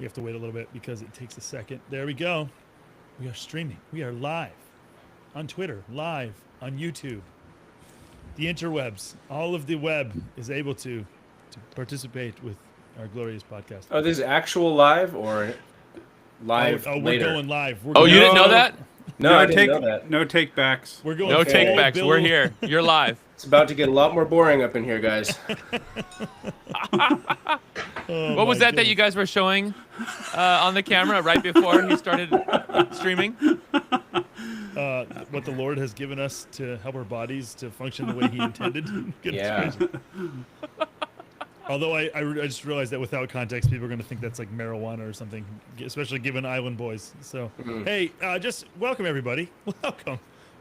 We have to wait a little bit because it takes a second. There we go. We are streaming. We are live on Twitter, live on YouTube. The interwebs, all of the web is able to participate with our glorious podcast. Oh, this is actual live or live we're later? going live. You didn't know that? No, I didn't know that. No take backs. We're going No full take backs. Bill. We're here. You're live. It's about to get a lot more boring up in here, guys. Oh What was my that you guys were showing on the camera right before he started streaming? What the Lord has given us to help our bodies to function the way He intended. Goodness Yeah. gracious. Although I just realized that without context, people are going to think that's like marijuana or something, especially given Island Boys. So, hey, just welcome everybody.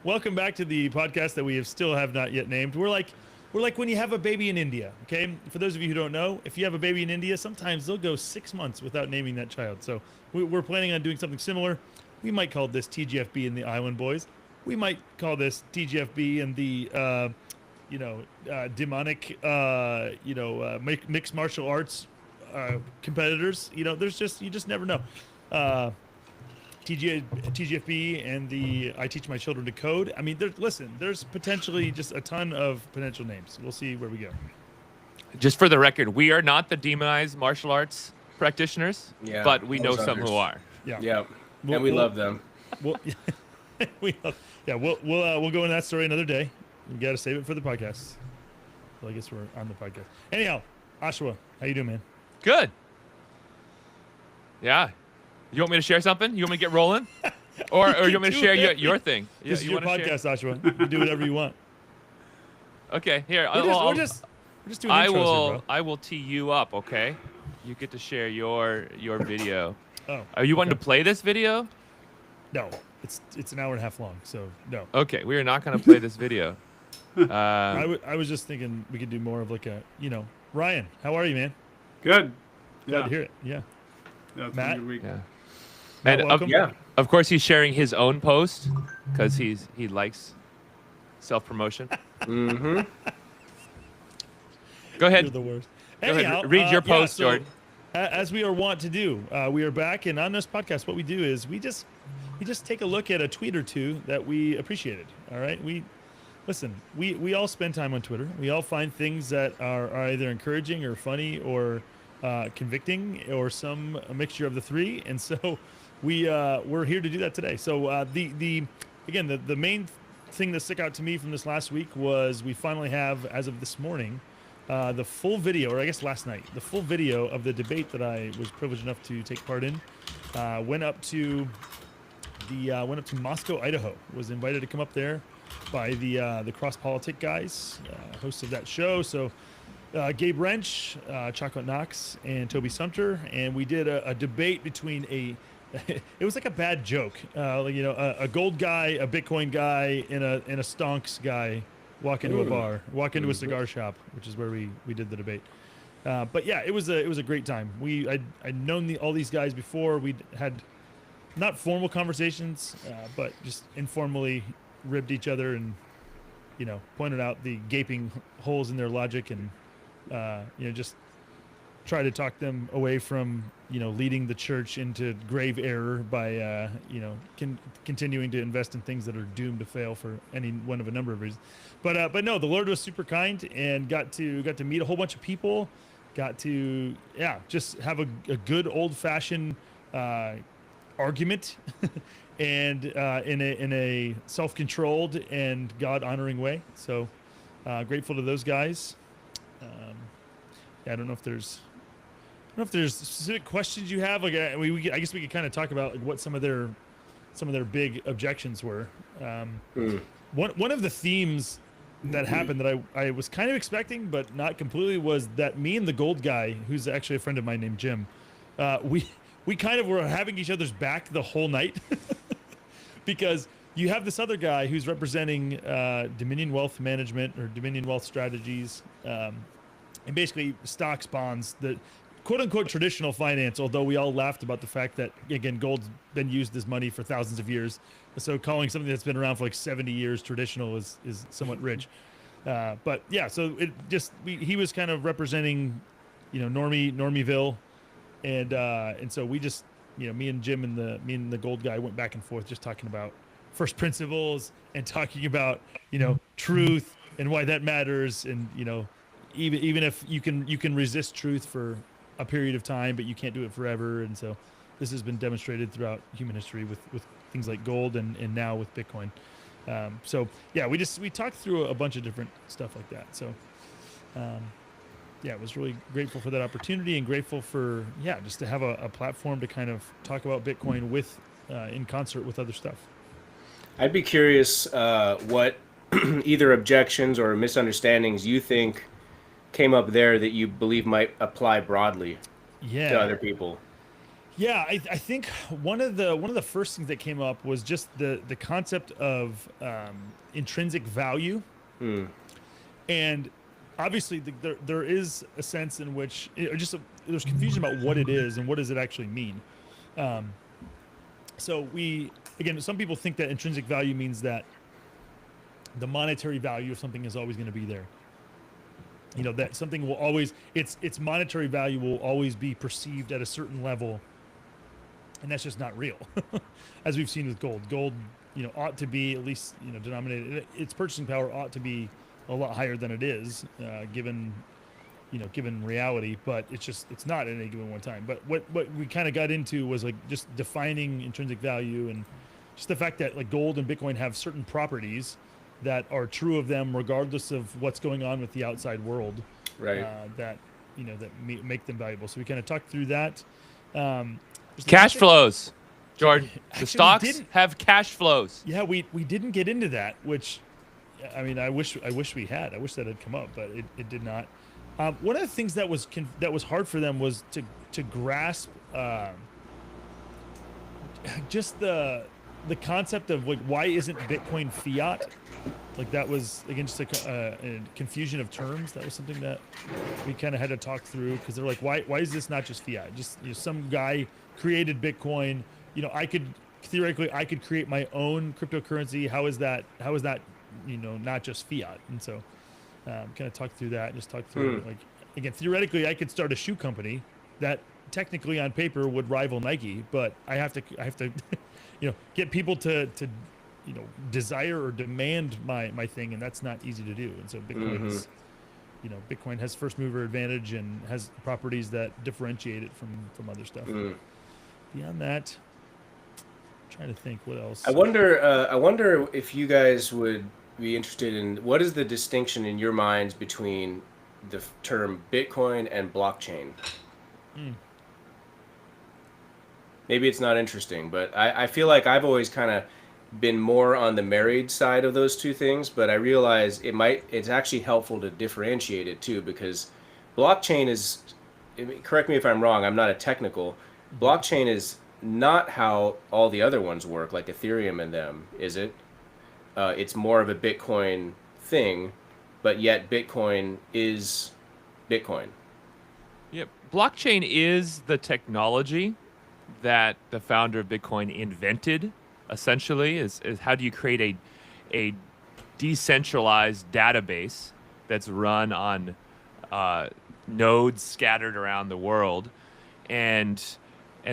Welcome back to the podcast that we still have not yet named. We're like when you have a baby in India. Okay, for those of you who don't know, if you have a baby in India, sometimes they'll go 6 months without naming that child. So we're planning on doing something similar. We might call this TGFB and the Island Boys. We might call this TGFB and the demonic, mixed martial arts competitors. You just never know. TGFB and the I Teach My Children to Code. I mean, there's potentially just a ton of potential names. We'll see where we go. Just for the record, we are not the demonized martial arts practitioners, Yeah, but we know those some others. who are. Yeah, and we love them. We'll go into that story another day. We got to save it for the podcast. Well, I guess we're on the podcast. Anyhow, Ashwa, how you doing, man? Good. Yeah. You want me to share something? You want me to get rolling? Or you want me to share your thing? This is you your wanna share? podcast, Ashwa. You can do whatever you want. Okay, here. We're just doing intros here, bro. I will tee you up, okay? You get to share your video. Oh, Are you wanting okay. to play this video? No, it's an hour and a half long, so no. Okay, we are not going to play this video. I was just thinking we could do more of like a, Ryan, how are you, man? Good. Glad Yeah. to hear it. Yeah. That's Matt? a good week. Yeah. Matt, And welcome. Yeah. of course, he's sharing his own post because he likes self-promotion. Mm-hmm. Go ahead. You're the worst. Go ahead, Anyhow, read your post, Jordan. As we are wont to do, we are back, and on this podcast, what we do is we just take a look at a tweet or two that we appreciated. All right, we all spend time on Twitter. We all find things that are either encouraging or funny or convicting or a mixture of the three, and so we're here to do that today. So the main thing that stuck out to me from this last week was we finally have, as of this morning, the full video, or I guess last night, the full video of the debate that I was privileged enough to take part in. Went up to Moscow, Idaho. Was invited to come up there by the Cross Politic guys, hosts of that show. So Gabe Wrench, Chocolate Knox, and Toby Sumter, and we did a debate between it was like a bad joke, a gold guy, a Bitcoin guy, and a stonks guy walk into a bar, walk into a cigar shop, which is where we did the debate. But yeah, it was a great time. I'd known all these guys before. We'd had not formal conversations, but just informally ribbed each other and pointed out the gaping holes in their logic and just try to talk them away from leading the church into grave error by continuing to invest in things that are doomed to fail for any one of a number of reasons. But no, the Lord was super kind and got to meet a whole bunch of people. Got to just have a good old fashioned argument and in a self-controlled and God honoring way. So grateful to those guys. I don't know if there's specific questions you have. Like I guess we could kind of talk about like what some of their big objections were. One of the themes that happened that I was kind of expecting but not completely was that me and the gold guy, who's actually a friend of mine named Jim, we kind of were having each other's back the whole night because you have this other guy who's representing Dominion Wealth Management or Dominion Wealth Strategies, and basically stocks, bonds, the quote-unquote traditional finance, although we all laughed about the fact that, again, gold's been used as money for thousands of years. So calling something that's been around for like 70 years traditional is somewhat rich. But yeah, so he was kind of representing, Normieville, And so we just, me and Jim and the gold guy went back and forth just talking about first principles and talking about truth and why that matters, and even if you can resist truth for a period of time, but you can't do it forever. And so this has been demonstrated throughout human history with things like gold and now with Bitcoin. So yeah, we talked through a bunch of different stuff like that. So yeah, I was really grateful for that opportunity, and grateful for just to have a platform to kind of talk about Bitcoin with in concert with other stuff. I'd be curious what either objections or misunderstandings you think came up there that you believe might apply broadly to other people. Yeah, I think one of the first things that came up was just the concept of intrinsic value, and obviously there is a sense in which there's confusion about what it is and what does it actually mean. So some people think that intrinsic value means that the monetary value of something is always going to be there. That something will always, its monetary value will always be perceived at a certain level, and that's just not real. As we've seen with gold. Gold, ought to be at least, denominated, its purchasing power ought to be a lot higher than it is, given reality, but it's not at any given one time. But what we kind of got into was like just defining intrinsic value, and just the fact that like gold and Bitcoin have certain properties that are true of them regardless of what's going on with the outside world, right? That make them valuable. So we kind of talked through that. Cash flows, Jordan. The stocks have cash flows. Yeah, we didn't get into that, which, I mean, I wish we had. I wish that had come up, but it did not. One of the things that was hard for them was to grasp just the concept of like, why isn't Bitcoin fiat? Like that was again just a confusion of terms. That was something that we kind of had to talk through, because they're like, why is this not just fiat? Just some guy created Bitcoin. I could theoretically create my own cryptocurrency. How is that not just fiat? And so kind of talk through that and just talk through like, again, theoretically I could start a shoe company that technically on paper would rival Nike, but I have to get people to desire or demand my thing, and that's not easy to do. And so Bitcoin Bitcoin has first mover advantage and has properties that differentiate it from other stuff. Beyond that, I'm trying to think what else. I wonder if you guys would be interested in what is the distinction in your minds between the term Bitcoin and blockchain. Maybe it's not interesting, but I feel like I've always kind of been more on the married side of those two things, but I realize it's actually helpful to differentiate it too, because blockchain is, correct me if I'm wrong, I'm not a technical, blockchain is not how all the other ones work, like Ethereum and them, is it? It's more of a Bitcoin thing, but yet Bitcoin is Bitcoin. Yep. Blockchain is the technology that the founder of Bitcoin invented, essentially, is how do you create a decentralized database that's run on nodes scattered around the world, and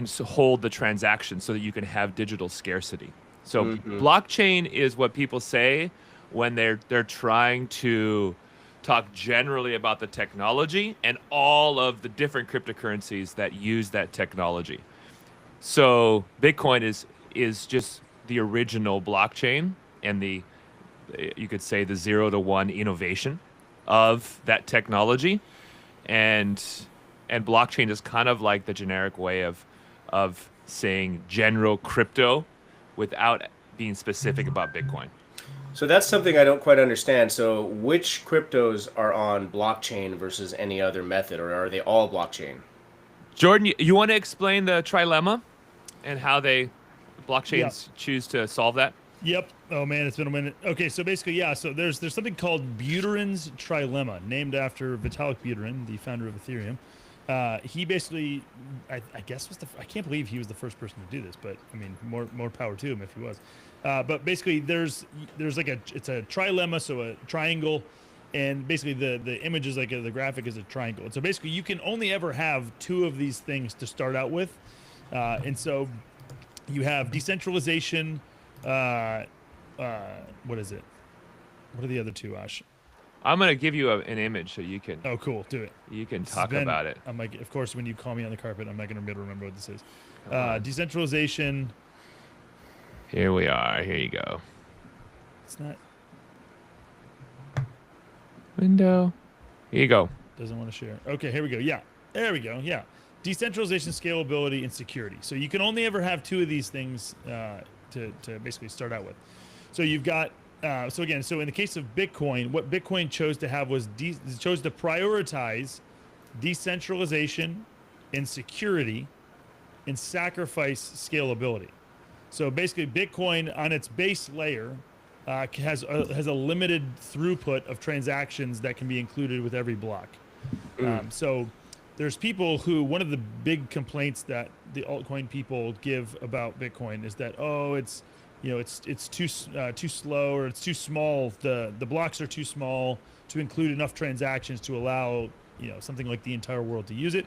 so hold the transaction so that you can have digital scarcity. So blockchain is what people say when they're trying to talk generally about the technology and all of the different cryptocurrencies that use that technology. So Bitcoin is just the original blockchain and you could say the 0 to 1 innovation of that technology, and blockchain is kind of like the generic way of saying general crypto without being specific about Bitcoin. So that's something I don't quite understand. So which cryptos are on blockchain versus any other method, or are they all blockchain? Jordan, you want to explain the trilemma and how blockchains choose to solve that? Yep. Oh man, it's been a minute. Okay, so basically, so there's something called Buterin's trilemma, named after Vitalik Buterin, the founder of Ethereum. He basically, I guess I can't believe he was the first person to do this, but I mean, more power to him if he was. But basically, there's like it's a trilemma, so a triangle, and basically the image is like the graphic is a triangle. And so basically you can only ever have two of these things to start out with, and so you have decentralization. What is it? What are the other two, Ash? I'm gonna give you an image so you can Oh, cool. Do it. talk about it. I'm like, of course, when you call me on the carpet, I'm not going to be able to remember what this is. Come on. Decentralization. Here we are. Here you go. It's not. Window. Here you go. Doesn't want to share. Okay, here we go. Yeah, there we go. Yeah, decentralization, scalability, and security. So you can only ever have two of these things to basically start out with. So you've got. So in the case of Bitcoin, what Bitcoin chose to have was chose to prioritize decentralization and security and sacrifice scalability. So basically, Bitcoin on its base layer has a limited throughput of transactions that can be included with every block. So there's people who, one of the big complaints that the altcoin people give about Bitcoin is that, oh, it's too slow, or it's too small. The blocks are too small to include enough transactions to allow something like the entire world to use it.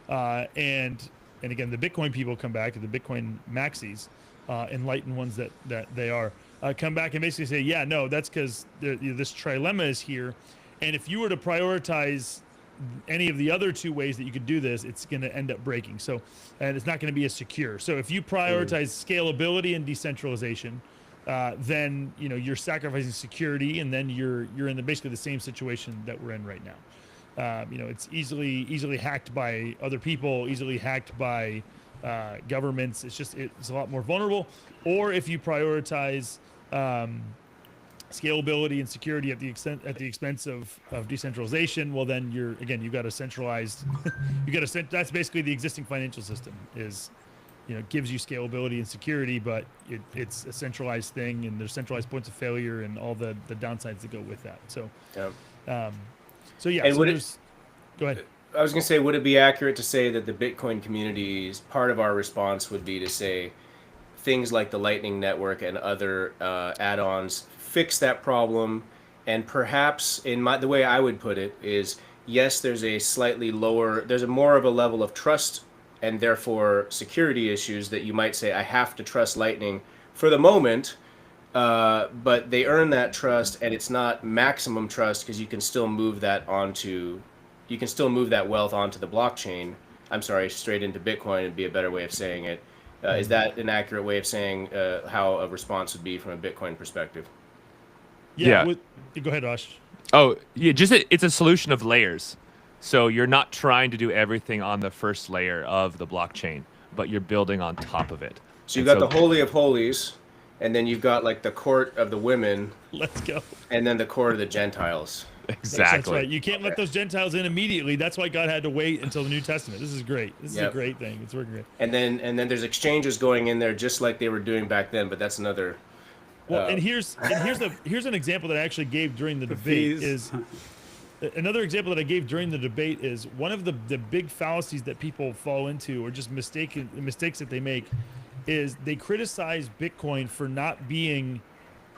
And again, the Bitcoin people come back, the Bitcoin maxis, enlightened ones that they are, come back and basically say, yeah, no, that's because this trilemma is here, and if you were to prioritize any of the other two ways that you could do this, it's going to end up breaking. So, and it's not going to be as secure. So if you prioritize scalability and decentralization, then you're sacrificing security, and then you're in basically the same situation that we're in right now. It's easily hacked by other people, easily hacked by governments. It's a lot more vulnerable. Or if you prioritize scalability and security at the expense of decentralization, well, then you've got a centralized that's basically the existing financial system gives you scalability and security, but it's a centralized thing, and there's centralized points of failure and all the downsides that go with that. So go ahead. I was going to say, would it be accurate to say that the Bitcoin community's part of our response would be to say things like the Lightning Network and other add-ons fix that problem, and perhaps the way I would put it is, yes, there's a more of a level of trust and therefore security issues that you might say, I have to trust Lightning for the moment, but they earn that trust, and it's not maximum trust because you can still move that wealth onto the blockchain. I'm sorry, straight into Bitcoin would be a better way of saying it. Is that an accurate way of saying how a response would be from a Bitcoin perspective? Yeah. Go ahead, Ash. Oh, yeah. It's a solution of layers. So you're not trying to do everything on the first layer of the blockchain, but you're building on top of it. So you've got the Holy of Holies, and then you've got like the court of the women. Let's go. And then the court of the Gentiles. Exactly. That's right. You can't let those Gentiles in immediately. That's why God had to wait until the New Testament. This is great. This is a great thing. It's working great. And then there's exchanges going in there just like they were doing back then, but that's another. Well, and here's an example that I actually gave during the debate. Another example that I gave during the debate is one of the big fallacies that people fall into, or just mistakes that they make, is they criticize Bitcoin for not being,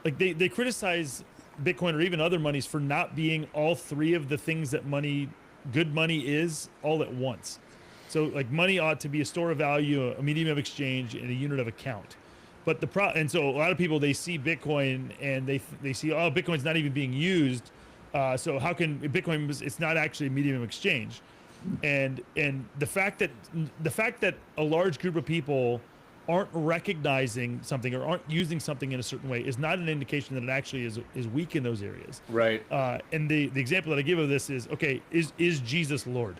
like they criticize Bitcoin or even other monies for not being all three of the things that good money is all at once. So like money ought to be a store of value, a medium of exchange, and a unit of account. But and so a lot of people, they see Bitcoin and they see, oh, Bitcoin's not even being used. So how can Bitcoin? It's not actually a medium of exchange, and the fact that a large group of people aren't recognizing something or aren't using something in a certain way is not an indication that it actually is weak in those areas. Right. And the example that I give of this is, okay, is Jesus Lord?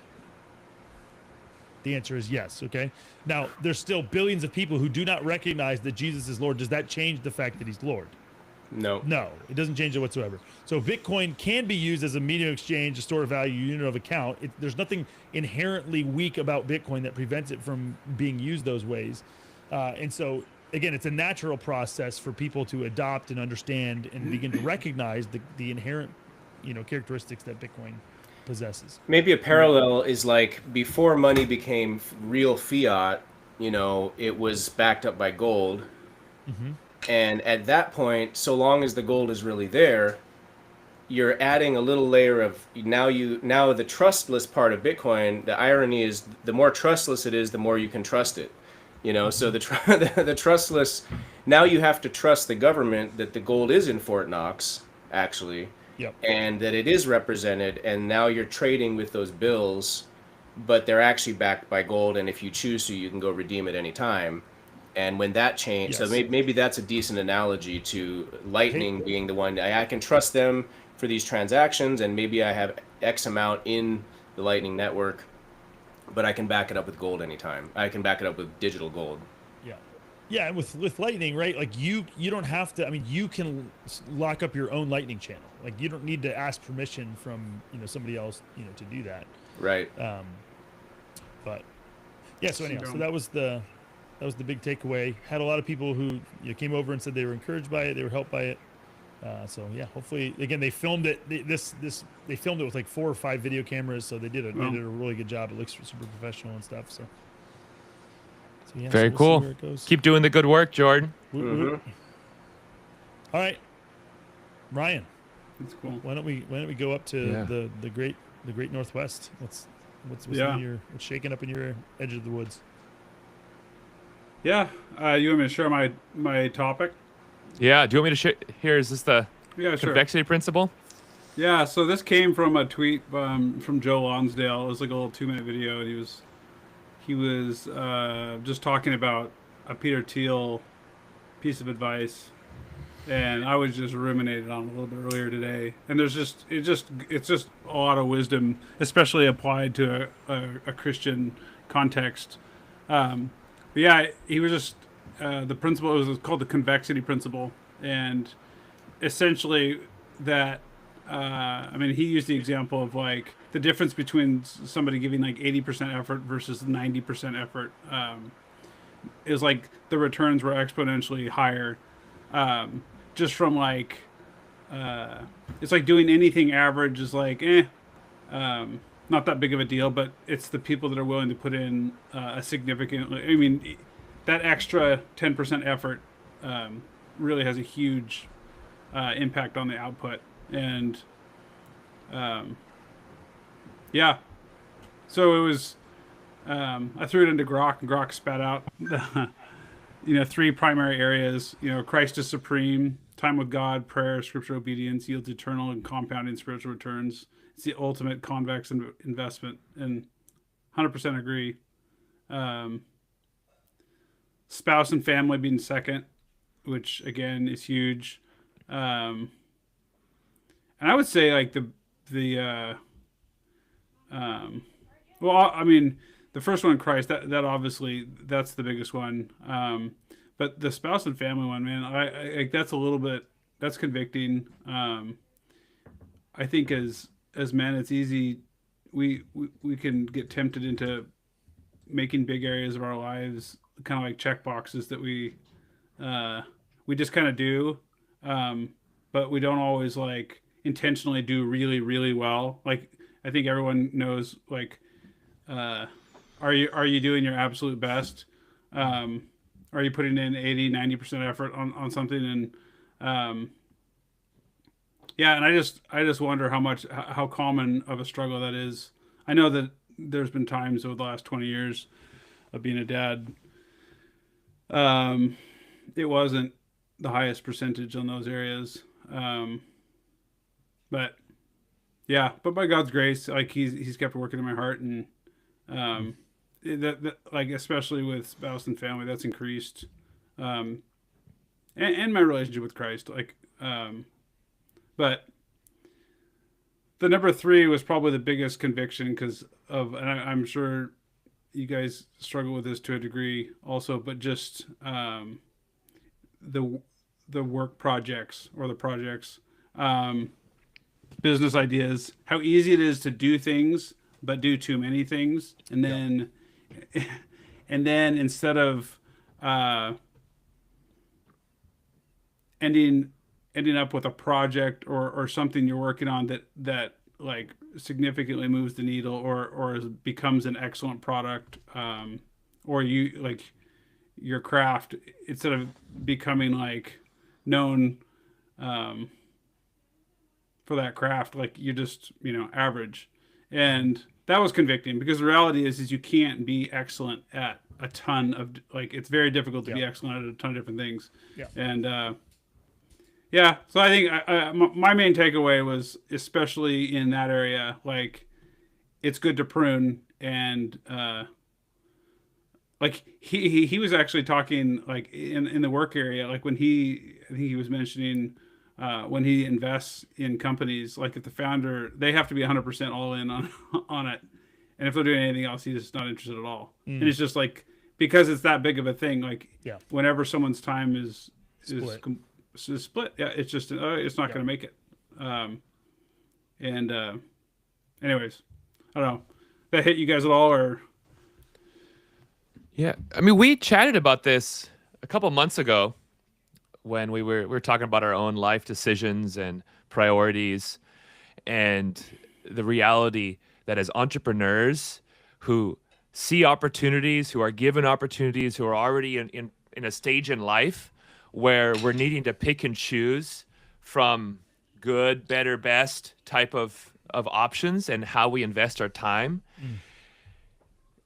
The answer is yes. Okay. Now there's still billions of people who do not recognize that Jesus is Lord. Does that change the fact that he's Lord? No, it doesn't change it whatsoever. So Bitcoin can be used as a medium of exchange, a store of value, unit of account. There's nothing inherently weak about Bitcoin that prevents it from being used those ways. And so, again, it's a natural process for people to adopt and understand and begin to recognize the inherent, characteristics that Bitcoin possesses. Maybe a parallel is like before money became real fiat, it was backed up by gold. Mm-hmm. And at that point, so long as the gold is really there, you're adding a little layer of now the trustless part of Bitcoin. The irony is, the more trustless it is, the more you can trust it. So the trustless, now you have to trust the government that the gold is in Fort Knox actually, Yep. and that it is represented, and now you're trading with those bills, but they're actually backed by gold, and if you choose to, you can go redeem at any time. And when that changed, Yes. so maybe that's a decent analogy to Lightning being the one. I can trust them for these transactions, and maybe I have X amount in the Lightning network, but I can back it up with gold anytime. I can back it up with digital gold. Yeah, and with Lightning, right? Like you don't have to. I mean, you can lock up your own Lightning channel. Like you don't need to ask permission from somebody else to do that. Right. But yeah. So anyhow, so that was the big takeaway. Had a lot of people who came over and said they were encouraged by it. They were helped by it. So yeah, hopefully again they filmed it. They filmed it with like 4 or 5 video cameras. So they did a really good job. It looks super professional and stuff. So yeah, Very we'll see cool. where it goes. Keep doing the good work, Jordan. All right, Ryan. That's cool. Why don't we go up to the great Northwest? What's what's shaking up in your edge of the woods? Yeah. You want me to share my topic? Yeah. Do you want me to share? Here, is this the Yeah, sure. convexity principle? Yeah. So this came from a tweet from Joe Lonsdale. It was like a little 2-minute video, and he was just talking about a Peter Thiel piece of advice, and I was just ruminating on it a little bit earlier today. And it's just a lot of wisdom, especially applied to a Christian context. But yeah, he was just the principle. It was called the convexity principle, and essentially that. I mean, he used the example of like the difference between somebody giving like 80% effort versus 90% effort is like the returns were exponentially higher. Just from like, it's like doing anything average is like, not that big of a deal, but it's the people that are willing to put in a significant, I mean, that extra 10% effort really has a huge impact on the output. And yeah, so it was I threw it into Grok, and Grok spat out 3 primary areas. Christ is supreme, time with God, prayer, scripture obedience yields eternal and compounding spiritual returns. It's the ultimate convex investment, and 100% agree. Spouse and family being second, which again is huge. And I would say like well, I mean, the first one, Christ, that obviously that's the biggest one. But the spouse and family one, man, I that's a little bit, that's convicting. I think as men, it's easy. We can get tempted into making big areas of our lives kind of like check boxes that we just kind of do. But we don't always like intentionally do really, really well. Like, I think everyone knows, like, are you doing your absolute best? Are you putting in 80-90% effort on something? And yeah, and I just wonder how common of a struggle that is. I know that there's been times over the last 20 years of being a dad, it wasn't the highest percentage on those areas. But yeah, but by God's grace, like he's kept working in my heart, and that like, especially with spouse and family, that's increased, and my relationship with Christ, like, but the number 3 was probably the biggest conviction because of, and I'm sure you guys struggle with this to a degree also, but just the work projects or the projects, business ideas, how easy it is to do things but do too many things, and then and then instead of ending up with a project or something you're working on that like significantly moves the needle or becomes an excellent product, or you like your craft, instead of becoming like known for that craft. Like you're just, average. And that was convicting because the reality is you can't be excellent at a ton of, like, it's very difficult to be excellent at a ton of different things. Yeah. And, so I think my main takeaway was, especially in that area, like, it's good to prune. And like he was actually talking, like, in the work area, like I think he was mentioning when he invests in companies, like if the founder, they have to be 100% all in on it, and if they're doing anything else, he's just not interested at all. And it's just like, because it's that big of a thing, like whenever someone's time is split, it's just it's not going to make it. Anyways, I don't know. That hit you guys at all, or? Yeah, I mean, we chatted about this a couple months ago when we were talking about our own life decisions and priorities, and the reality that as entrepreneurs who see opportunities, who are given opportunities, who are already in a stage in life where we're needing to pick and choose from good, better, best type of options and how we invest our time.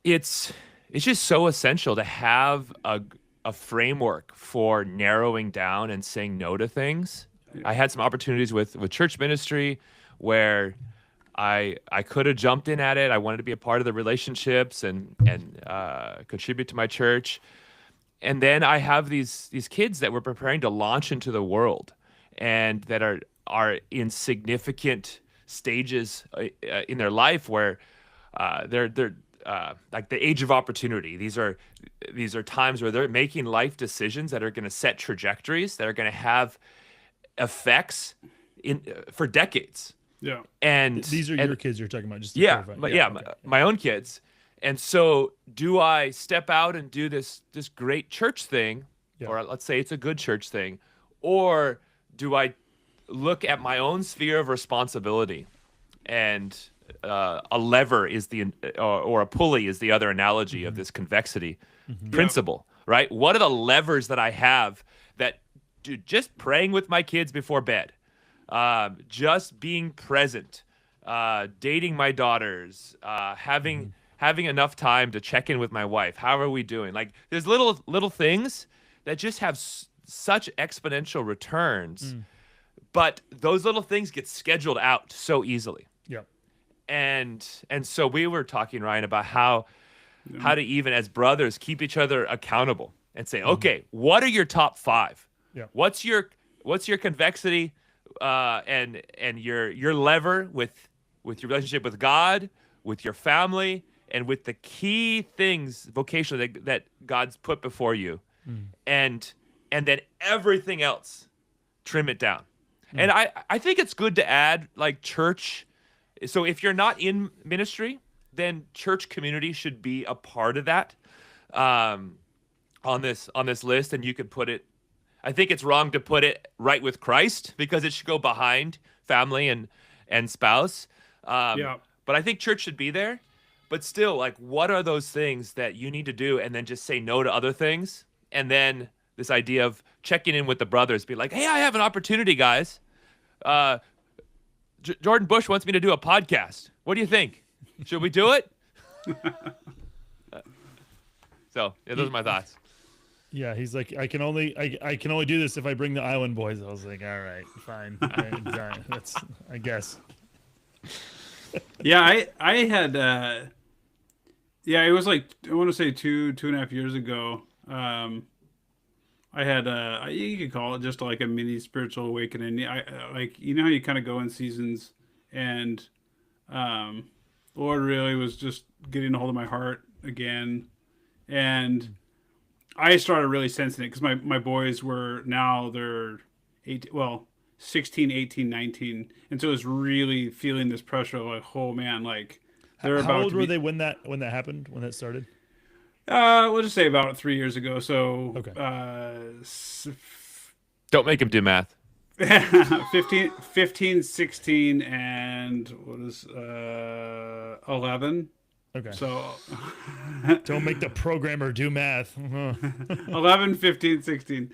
It's just so essential to have a framework for narrowing down and saying no to things. I had some opportunities with church ministry where I could have jumped in at it. I wanted to be a part of the relationships and contribute to my church. And then I have these kids that we're preparing to launch into the world, and that are in significant stages in their life where they're like the age of opportunity. These are times where they're making life decisions that are going to set trajectories, that are going to have effects for decades. Yeah. And these are your kids you're talking about, just to clarify. My own kids. And so do I step out and do this great church thing, or let's say it's a good church thing, or do I look at my own sphere of responsibility? And a lever is or a pulley is the other analogy of this convexity principle, right? What are the levers that I have that just praying with my kids before bed, just being present, dating my daughters, having enough time to check in with my wife. How are we doing? Like, there's little things that just have such exponential returns, but those little things get scheduled out so easily. Yep. And so we were talking, Ryan, about how to, even as brothers, keep each other accountable and say, okay, what are your top 5? Yeah. What's your convexity and your lever with your relationship with God, with your family, and with the key things vocationally that God's put before you, and then everything else, trim it down. And I think it's good to add, like, church. So if you're not in ministry, then church community should be a part of that on this list, and you could put it. I think it's wrong to put it right with Christ, because it should go behind family and spouse. But I think church should be there. But still, like, what are those things that you need to do, and then just say no to other things? And then this idea of checking in with the brothers, be like, hey, I have an opportunity, guys. Jordan Bush wants me to do a podcast. What do you think? Should we do it? So those are my thoughts. Yeah, he's like, I can only do this if I bring the Island boys. I was like, all right, fine. That's, I guess. Yeah, I had it was like, I want to say 2.5 years ago. I had you could call it just like a mini spiritual awakening. I like, how you kind of go in seasons, and Lord really was just getting a hold of my heart again, and I started really sensing it because my boys were, now they're 16, 18, 19, and so I was really feeling this pressure of, like, oh man, like, they're about. How old were they when that happened, when that started? We'll just say about 3 years ago. So okay. Don't make him do math. 15, 16, and what is 11. Okay. So don't make the programmer do math. 11, 15, 16.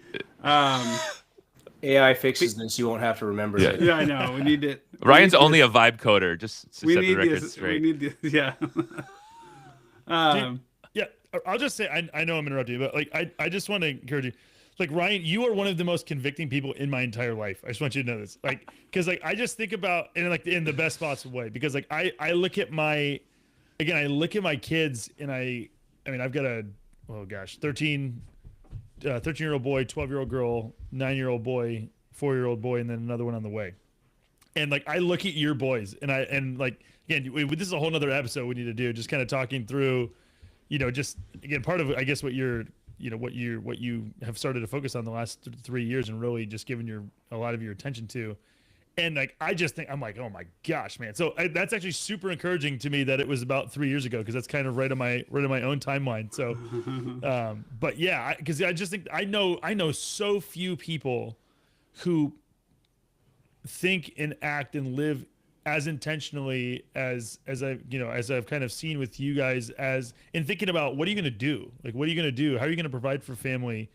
AI fixes this. You won't have to remember Yeah. it. Yeah, I know. We need it. Ryan's only a vibe coder, just to We set the need record this. straight. We need this. Yeah. Yeah, I'll just say I know I'm interrupting you, but like I just want to encourage you. Like Ryan, you are one of the most convicting people in my entire life. I just want you to know this. Like, because like I just think about in the best possible way. Because like I look at my kids and I mean I've got a 13-year-old boy, 12-year-old girl, 9-year-old boy, 4-year-old boy, and then another one on the way. And like I look at your boys and like again, this is a whole nother episode we need to do, just kind of talking through, just again part of I guess what you're what you have started to focus on the last 3 years and really just giving a lot of your attention to. And like I just think I'm like, oh my gosh, man. So that's actually super encouraging to me that it was about 3 years ago, because that's kind of right on my own timeline. So but yeah, because I just think I know so few people who think and act and live as intentionally as I've kind of seen with you guys, as in thinking about what are you going to do? Like, what are you going to do? How are you going to provide for family?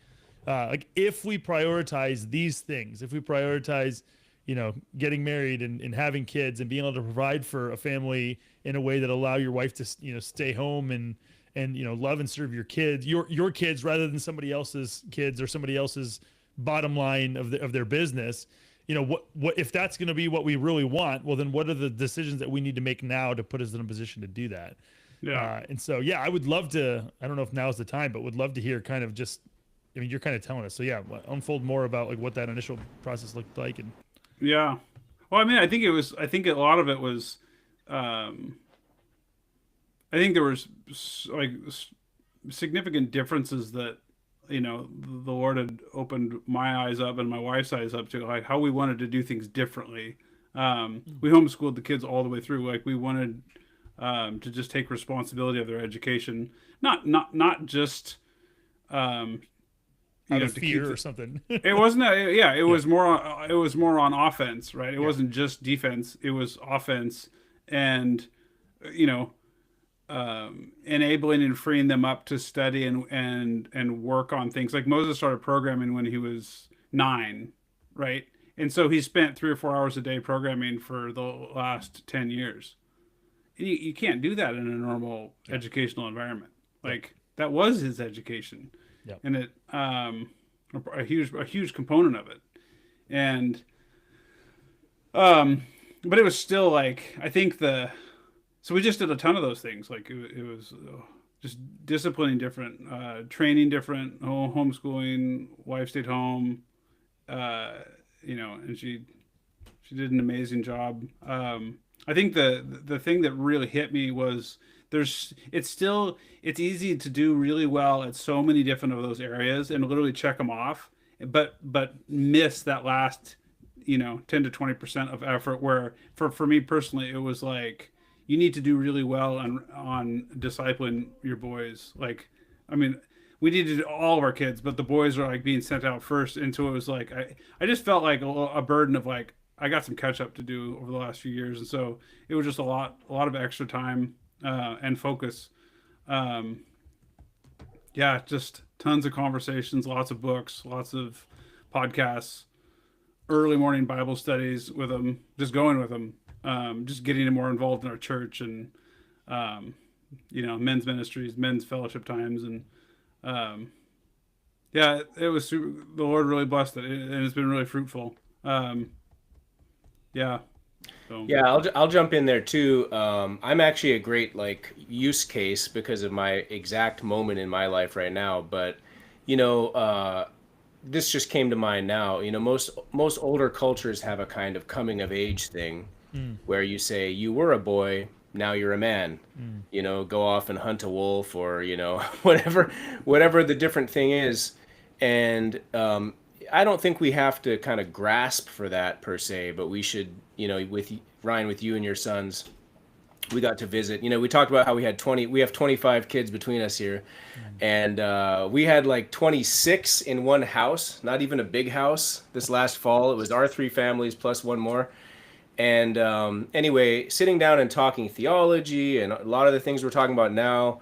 Like if we prioritize these things, if we prioritize, getting married and having kids and being able to provide for a family in a way that allow your wife to, stay home and love and serve your kids, your kids, rather than somebody else's kids or somebody else's bottom line of their business. What if that's going to be what we really want? Well, then what are the decisions that we need to make now to put us in a position to do that? Yeah. And so, yeah, I would love to, I don't know if now's the time, but would love to hear kind of just, I mean, you're kind of telling us. So yeah, unfold more about like what that initial process looked like. And Yeah. Well, I mean, I think a lot of it was, I think there was significant differences that, the Lord had opened my eyes up and my wife's eyes up to, like how we wanted to do things differently. We homeschooled the kids all the way through. Like we wanted to just take responsibility of their education, not just out of fear or something. It wasn't it was more on offense, right? It wasn't just defense, it was offense. And enabling and freeing them up to study and work on things. Like Moses started programming when he was 9, right? And so he spent 3 or 4 hours a day programming for the last 10 years. And you can't do that in a normal educational environment. Like that was his education. Yep. And it a huge component of it. And but it was still like, I think so we just did a ton of those things. Like it was just disciplining different, training different, homeschooling. Wife stayed home, and she did an amazing job. I think the thing that really hit me was it's easy to do really well at so many different of those areas and literally check them off, but miss that last 10 to 20% of effort, where for me personally it was like, you need to do really well on discipling your boys. Like, I mean, we needed all of our kids, but the boys are like being sent out first. And so it was like, I just felt like a burden of like, I got some catch up to do over the last few years. And so it was just a lot of extra time and focus. Just tons of conversations, lots of books, lots of podcasts, early morning Bible studies with them, just going with them. Just getting more involved in our church and, men's ministries, men's fellowship times. And, it was the Lord really blessed it, and it's been really fruitful. So. Yeah, I'll jump in there too. I'm actually a great use case because of my exact moment in my life right now. But, this just came to mind now. Most older cultures have a kind of coming of age thing. Where you say you were a boy, now you're a man. Go off and hunt a wolf, or whatever the different thing is. And I don't think we have to kind of grasp for that per se, but we should. With Ryan, with you and your sons, we got to visit. We talked about how we have 25 kids between us here, and we had like 26 in one house, not even a big house. This last fall, it was our 3 families plus one more. And anyway, sitting down and talking theology and a lot of the things we're talking about now,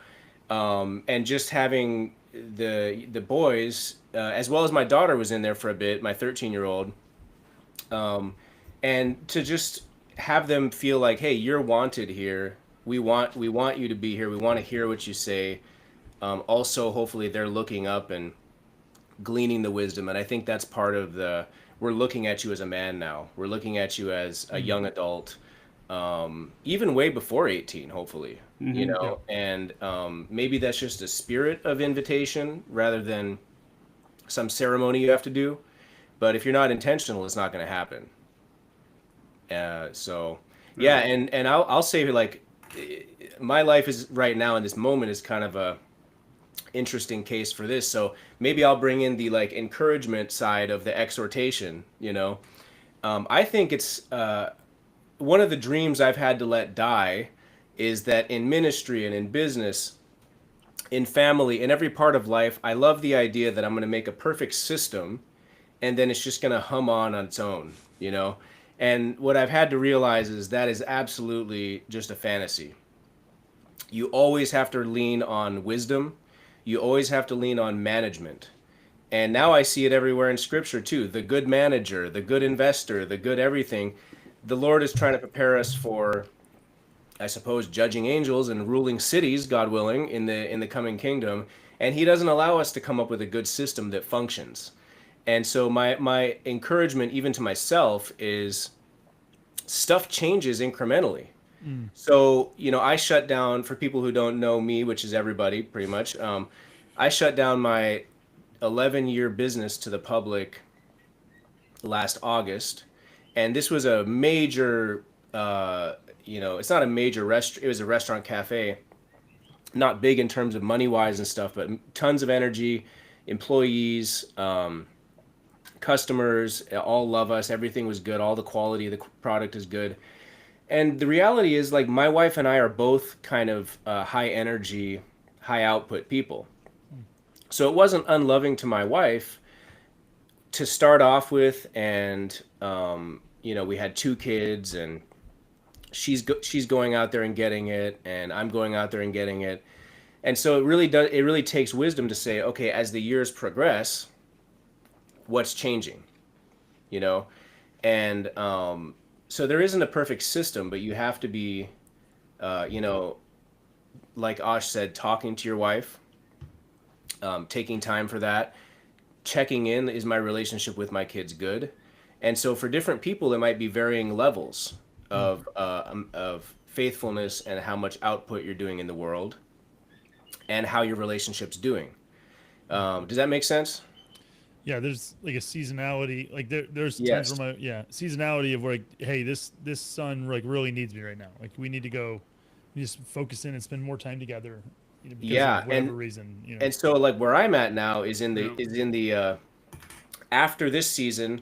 and just having the boys as well as my daughter was in there for a bit, my 13-year-old, and to just have them feel like, hey, you're wanted here. We want you to be here. We want to hear what you say. Also, hopefully, they're looking up and gleaning the wisdom, and I think that's part of we're looking at you as a man now. We're looking at you as a young adult, even way before 18, hopefully, you know, and maybe that's just a spirit of invitation rather than some ceremony you have to do. But if you're not intentional, it's not going to happen. So yeah, and I'll say, like, my life is right now in this moment is kind of a interesting case for this. So maybe I'll bring in the like encouragement side of the exhortation, you know. I think it's one of the dreams I've had to let die is that in ministry and in business, in family, in every part of life, I love the idea that I'm going to make a perfect system and then it's just going to hum on its own, you know. And what I've had to realize is that is absolutely just a fantasy. You always have to lean on wisdom. You always have to lean on management. And now I see it everywhere in scripture too. The good manager, the good investor, the good everything. The Lord is trying to prepare us for, I suppose, judging angels and ruling cities, God willing, in the coming kingdom. And he doesn't allow us to come up with a good system that functions. And so my encouragement, even to myself, is stuff changes incrementally. So, you know, I shut down, for people who don't know me, which is everybody pretty much, I shut down my 11-year business to the public last August. And this was a major, you know, it's not a major restaurant, it was a restaurant cafe, not big in terms of money-wise and stuff, but tons of energy, employees, customers all love us. Everything was good. All the quality of the product is good. And the reality is, like, my wife and I are both kind of high energy, high output people. So it wasn't unloving to my wife to start off with. And, you know, we had 2 kids and she's going out there and getting it. And I'm going out there and getting it. And so it really takes wisdom to say, okay, as the years progress, what's changing, you know? And so there isn't a perfect system, but you have to be, you know, like Osh said, talking to your wife, taking time for that, checking in, is my relationship with my kids good? And so for different people, it might be varying levels of faithfulness and how much output you're doing in the world and how your relationship's doing. Does that make sense? Yeah, there's like a seasonality. Like there's Yes. times where seasonality of like, hey, this son like really needs me right now. Like we need to go, just focus in and spend more time together. You know, because Yeah, of whatever reason. You know. And so like where I'm at now is in the after this season,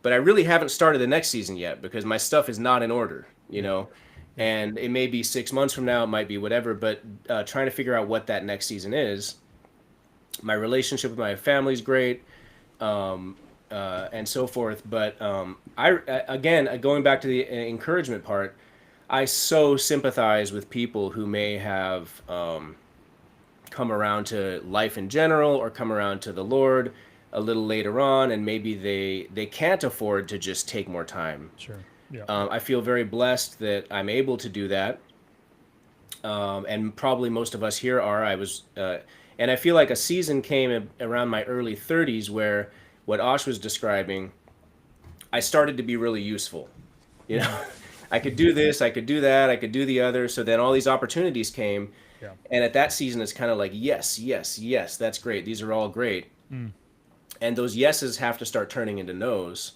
but I really haven't started the next season yet because my stuff is not in order, you know. And it may be 6 months from now, it might be whatever, but trying to figure out what that next season is. My relationship with my family's great. And so forth. But again, going back to the encouragement part, I so sympathize with people who may have come around to life in general or come around to the Lord a little later on, and maybe they can't afford to just take more time. Sure. Yeah. I feel very blessed that I'm able to do that. And probably most of us here are. And I feel like a season came around my early 30s where what Osh was describing, I started to be really useful. You know, I could do this, I could do that, I could do the other. So then all these opportunities came. Yeah. And at that season, it's kind of like, yes, yes, yes, that's great. These are all great. And those yeses have to start turning into nos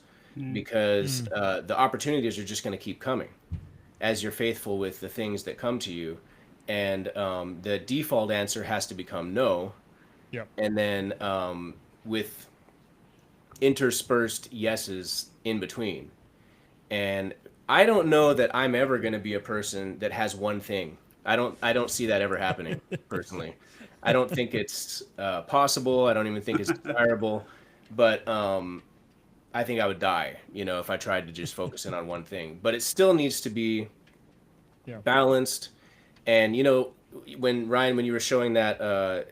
because the opportunities are just going to keep coming as you're faithful with the things that come to you. And the default answer has to become no. Yeah. And then with interspersed yeses in between. And I don't know that I'm ever going to be a person that has one thing. I don't see that ever happening personally. I don't think it's possible. I don't even think it's desirable. But I think I would die, you know, if I tried to just focus in on one thing. But it still needs to be balanced. And, you know, when you were showing that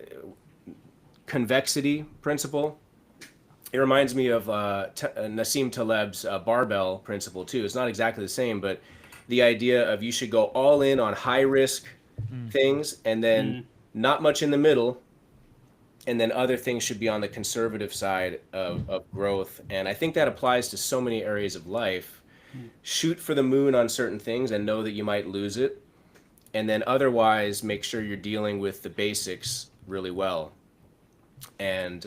convexity principle, it reminds me of Nassim Taleb's barbell principle too. It's not exactly the same, but the idea of you should go all in on high risk things and then not much in the middle, and then other things should be on the conservative side of growth. And I think that applies to so many areas of life. Shoot for the moon on certain things and know that you might lose it, and then otherwise make sure you're dealing with the basics really well. And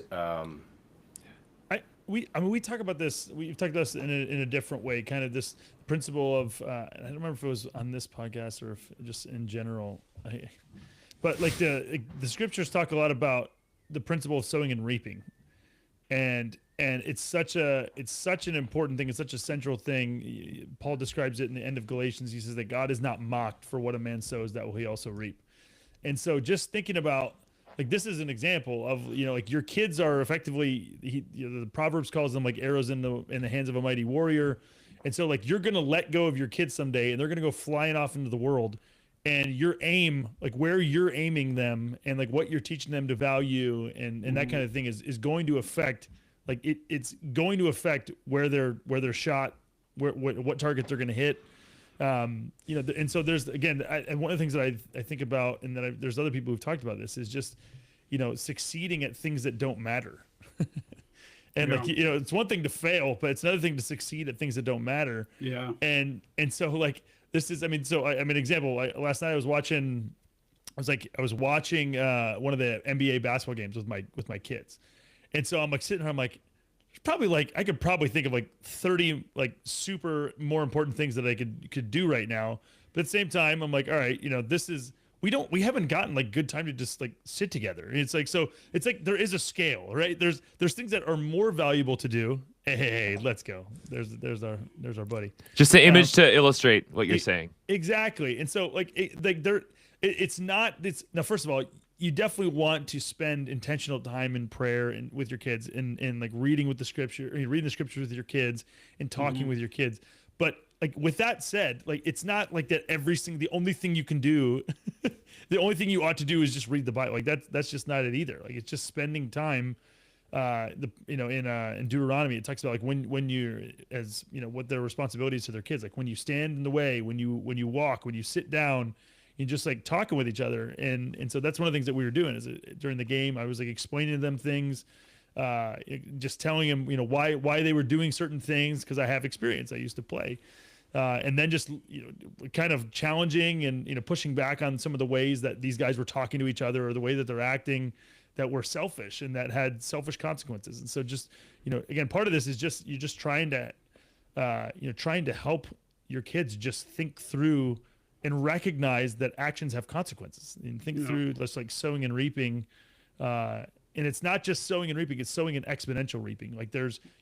we talk about this. We've talked about this in a different way. Kind of this principle of I don't remember if it was on this podcast or if just in general. But like the scriptures talk a lot about the principle of sowing and reaping, and it's such an important thing. It's such a central thing. Paul describes it in the end of Galatians. He says that God is not mocked, for what a man sows, that will he also reap. And so just thinking about, like, this is an example of, like, your kids are effectively, the Proverbs calls them like arrows in the hands of a mighty warrior. And so, like, you're going to let go of your kids someday and they're going to go flying off into the world, and your aim, like where you're aiming them and like what you're teaching them to value and that kind of thing is going to affect, like it's going to affect where they're shot, what target they're going to hit. And so there's, again, and one of the things that I think about, and that there's other people who've talked about this, is just, succeeding at things that don't matter. And like, it's one thing to fail, but it's another thing to succeed at things that don't matter. Yeah. And so like, this is, example, last night I was watching one of the NBA basketball games with my kids. And so I'm like sitting here, I'm like, probably like, I could probably think of like 30 like super more important things that I could do right now. But at the same time, I'm like, all right, we haven't gotten like good time to just like sit together. And it's like, so it's like, there is a scale, right? There's things that are more valuable to do. Hey, let's go. There's our buddy. Just an image to illustrate what you're saying. Exactly. And so like, now, first of all, you definitely want to spend intentional time in prayer and with your kids and like reading the scriptures with your kids and talking with your kids. But like, with that said, like, it's not like that the only thing you can do, the only thing you ought to do is just read the Bible. Like that's just not it either. Like, it's just spending time. In Deuteronomy, it talks about like when you're, as what their responsibilities to their kids, like when you stand in the way, when you walk, when you sit down, you just like talking with each other. And so that's one of the things that we were doing is during the game, I was like explaining to them things, just telling them, why they were doing certain things. 'Cause I have experience. I used to play. And then just, kind of challenging and, pushing back on some of the ways that these guys were talking to each other, or the way that they're acting, that were selfish and that had selfish consequences. And so just, again, part of this is just, you're just trying to help your kids just think through and recognize that actions have consequences, and think through just like sowing and reaping. And it's not just sowing and reaping, it's sowing and exponential reaping. Like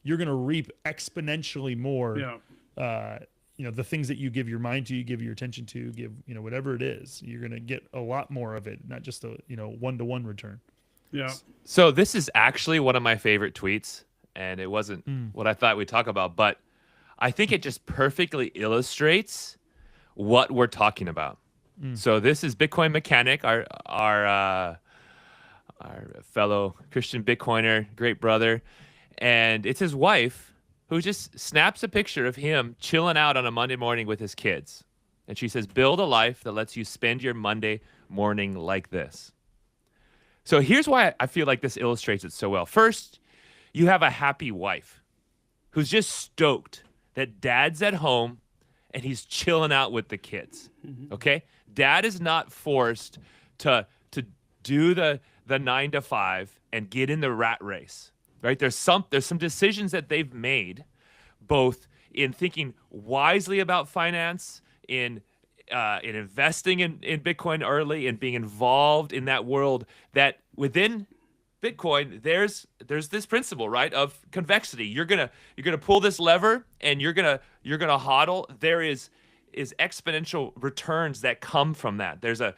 you're going to reap exponentially more, the things that you give your mind to, you give your attention to, give, whatever it is, you're going to get a lot more of it, not just a, one-to-one return. Yeah. So this is actually one of my favorite tweets, and it wasn't what I thought we'd talk about, but I think it just perfectly illustrates what we're talking about. So this is Bitcoin Mechanic, our fellow Christian Bitcoiner, great brother, and it's his wife who just snaps a picture of him chilling out on a Monday morning with his kids. And she says, "Build a life that lets you spend your Monday morning like this." So here's why I feel like this illustrates it so well. First, you have a happy wife who's just stoked that dad's at home and he's chilling out with the kids. Okay? Dad is not forced to do the 9 to 5 and get in the rat race. Right? There's some decisions that they've made, both in thinking wisely about finance, in investing in Bitcoin early, and being involved in that world, that within Bitcoin, there's this principle, right, of convexity. You're gonna pull this lever and you're gonna hodl. There is exponential returns that come from that. There's an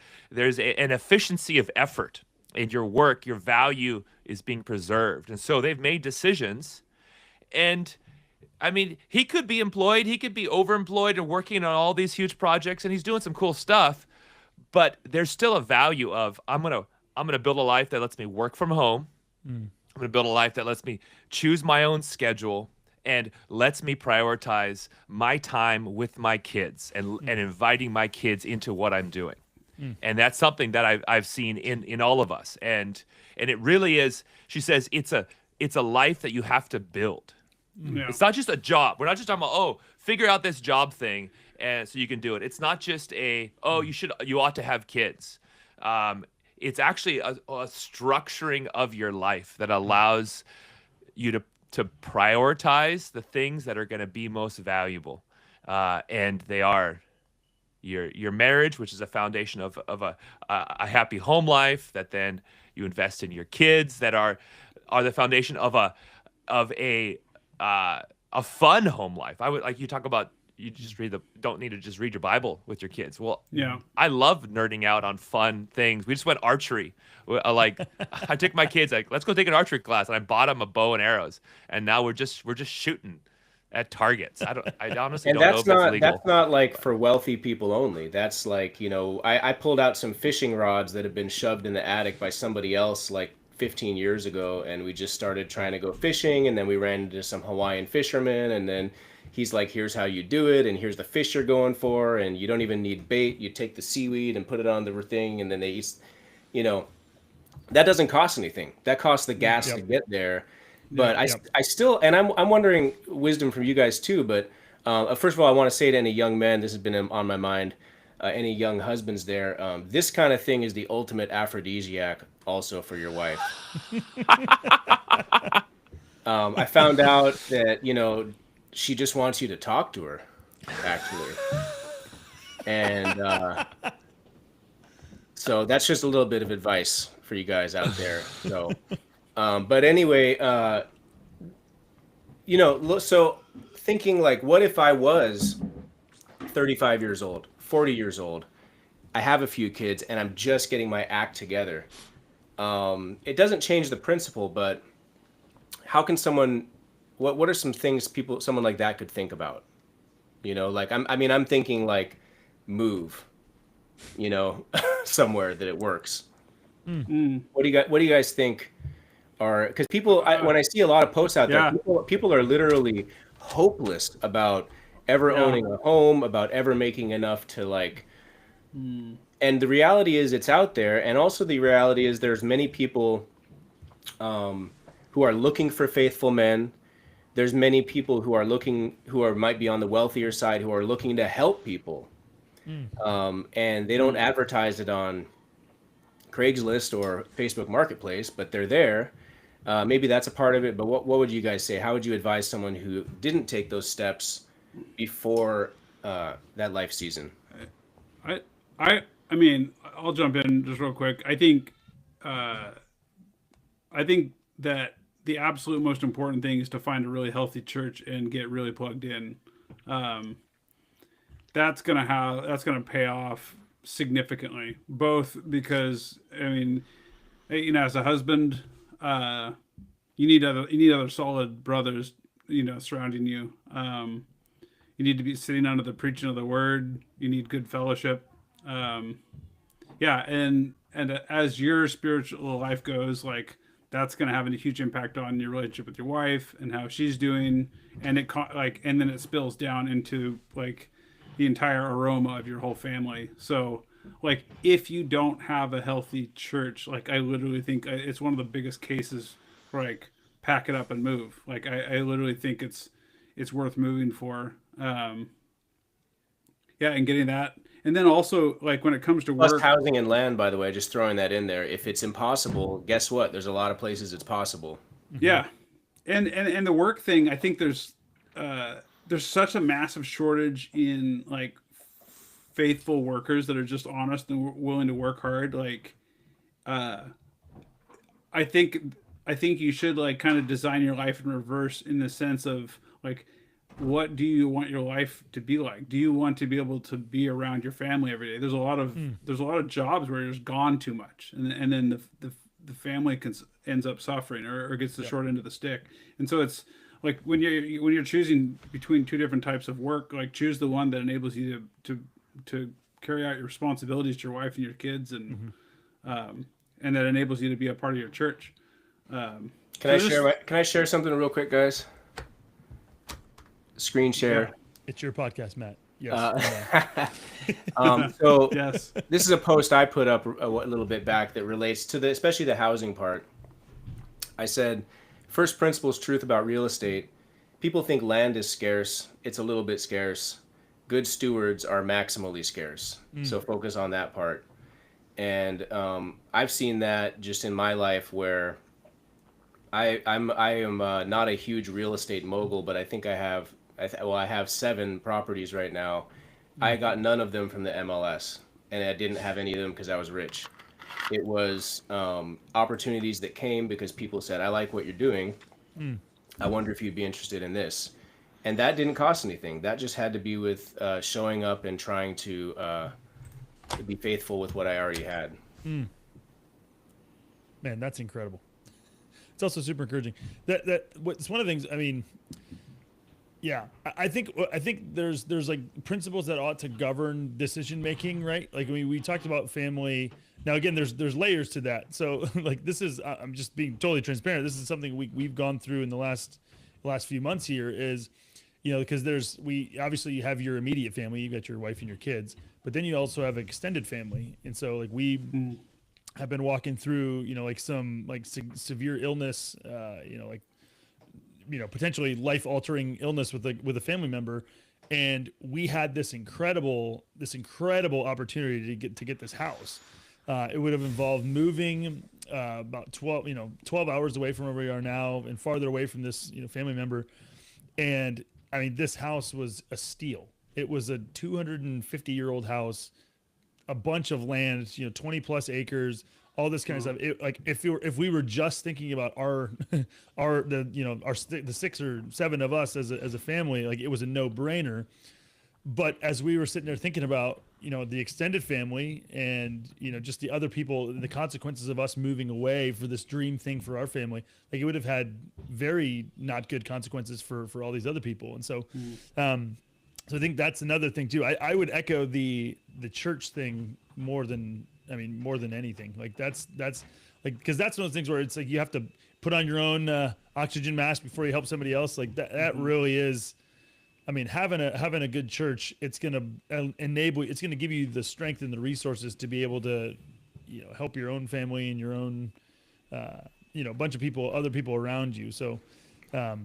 efficiency of effort in your work. Your value is being preserved. And so they've made decisions, and I mean, he could be employed, he could be overemployed and working on all these huge projects, and he's doing some cool stuff, but there's still a value of, I'm gonna build a life that lets me work from home, I'm going to build a life that lets me choose my own schedule and lets me prioritize my time with my kids and inviting my kids into what I'm doing. And that's something that I've seen in all of us. And it really is, she says, it's a life that you have to build. Yeah. It's not just a job. We're not just talking about, oh, figure out this job thing and so you can do it. It's not just you ought to have kids. It's actually a structuring of your life that allows you to prioritize the things that are going to be most valuable. And they are your marriage, which is a foundation of a happy home life, that then you invest in your kids, that are the foundation of a fun home life. I would, like, you talk about, you just don't need to just read your Bible with your kids. Well, Yeah. I love nerding out on fun things. We just went archery. Like, I took my kids, like, let's go take an archery class, and I bought them a bow and arrows, and now we're just shooting at targets. I honestly And don't know if it's legal. that's not like for wealthy people only. That's like, I pulled out some fishing rods that had been shoved in the attic by somebody else like 15 years ago, and we just started trying to go fishing, and then we ran into some Hawaiian fishermen, and then he's like, here's how you do it, and here's the fish you're going for, and you don't even need bait. You take the seaweed and put it on the thing, and then they eat, that doesn't cost anything. That costs the gas to get there. But I still, and I'm wondering wisdom from you guys too. But first of all, I want to say to any young men, this has been on my mind, any young husbands there, this kind of thing is the ultimate aphrodisiac also for your wife. I found out that, she just wants you to talk to her, actually. And so that's just a little bit of advice for you guys out there. So. But anyway, so thinking like, what if I was 35 years old, 40 years old, I have a few kids, and I'm just getting my act together? It doesn't change the principle, but how can what are some things someone like that could think about? Like, I'm thinking like move, somewhere that it works. What do you guys think? Because people, when I see a lot of posts out there, people are literally hopeless about ever owning a home, about ever making enough to like. And the reality is, it's out there, and also the reality is, there's many people who are looking for faithful men. There's many people who might be on the wealthier side, who are looking to help people, and they don't advertise it on Craigslist or Facebook Marketplace, but they're there. Maybe that's a part of it, but what would you guys say? How would you advise someone who didn't take those steps before that life season? I mean, I'll jump in just real quick. I think that the absolute most important thing is to find a really healthy church and get really plugged in. That's gonna pay off significantly, both because, as a husband, you need other solid brothers, surrounding you. You need to be sitting under the preaching of the word. You need good fellowship. And as your spiritual life goes, like, that's going to have a huge impact on your relationship with your wife and how she's doing. And and then it spills down into like the entire aroma of your whole family. So, like, if you don't have a healthy church, like, I literally think it's one of the biggest cases for, like, pack it up and move. Like, I literally think it's worth moving for. And getting that. And then also, like, when it comes to Plus work, housing and land, by the way, just throwing that in there. If it's impossible, guess what? There's a lot of places it's possible. yeah. And the work thing, I think there's such a massive shortage in, like, faithful workers that are just honest and willing to work hard. Like, I think you should, like, kind of design your life in reverse, in the sense of, like, what do you want your life to be like? Do you want to be able to be around your family every day? There's a lot of jobs where you're just gone too much, and then the family ends up suffering or gets the short end of the stick. And so it's like, when you're choosing between two different types of work, like, choose the one that enables you to carry out your responsibilities to your wife and your kids, and that enables you to be a part of your church. Can I share something real quick, guys? Screen share. It's your podcast, Matt. Yes. So Yes. this is a post I put up a little bit back that relates to especially the housing part. I said, first principles truth about real estate. People think land is scarce. It's a little bit scarce. Good stewards are maximally scarce. So focus on that part. And I've seen that just in my life where I am not a huge real estate mogul, but I think I have 7 properties right now. I got none of them from the MLS, and I didn't have any of them because I was rich. It was opportunities that came because people said, I like what you're doing. I wonder if you'd be interested in this. And that didn't cost anything. That just had to be with showing up and trying to be faithful with what I already had. Man, that's incredible. It's also super encouraging. It's one of the things. I mean, yeah, I think there's like principles that ought to govern decision making, right? Like we talked about family. Now again, there's layers to that. So like this is I'm just being totally transparent. This is something we've gone through in the last few months here. Is because obviously you have your immediate family, you got your wife and your kids, but then you also have extended family, and so like we have been walking through like some like severe illness, potentially life-altering illness with a family member, and we had this incredible opportunity to get this house. It would have involved moving about 12 hours away from where we are now and farther away from this family member. And I mean, this house was a steal. It was a 250-year-old house, a bunch of land, 20 plus acres, all this kind of stuff. If we were just thinking about the 6 or 7 of us as a family, like it was a no-brainer. But as we were sitting there thinking about the extended family and just the other people, the consequences of us moving away for this dream thing for our family, like it would have had very not good consequences for all these other people. And so so I think that's another thing too. I would echo the church thing more than anything. Like that's like, because that's one of those things where it's like you have to put on your own oxygen mask before you help somebody else. Like that really is. I mean, having a good church, it's going to enable, it's going to give you the strength and the resources to be able to, help your own family and your own, a bunch of people, other people around you. So, I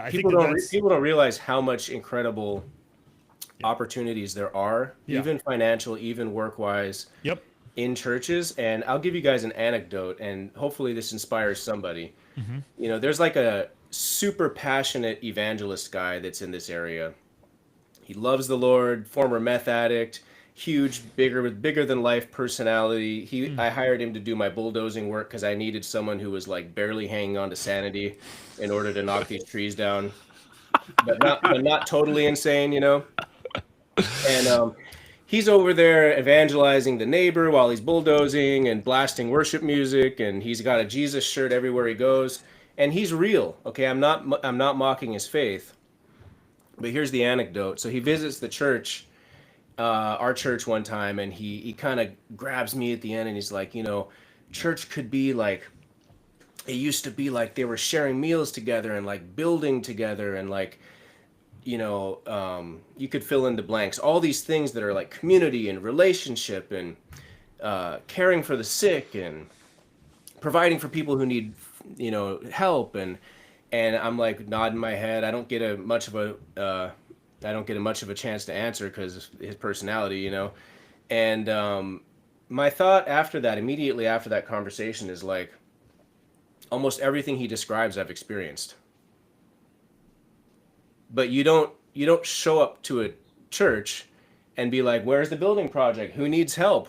people think people don't realize how much incredible opportunities there are, even financial, even work-wise, in churches. And I'll give you guys an anecdote, and hopefully this inspires somebody. There's like a super passionate evangelist guy that's in this area. He loves the Lord, former meth addict, huge, bigger than life personality. I hired him to do my bulldozing work because I needed someone who was like barely hanging on to sanity in order to knock these trees down, but not totally insane, And he's over there evangelizing the neighbor while he's bulldozing and blasting worship music, and he's got a Jesus shirt everywhere he goes. And he's real, okay? I'm not mocking his faith, but here's the anecdote. So he visits the church, our church one time, and he kind of grabs me at the end, and he's like, church could be like, it used to be like they were sharing meals together and like building together and like, you could fill in the blanks. All these things that are like community and relationship and caring for the sick and providing for people who need help, and I'm like nodding my head. I don't get a much of a chance to answer because his personality, and my thought immediately after that conversation is like, almost everything he describes I've experienced. But you don't show up to a church and be like, where's the building project? Who needs help?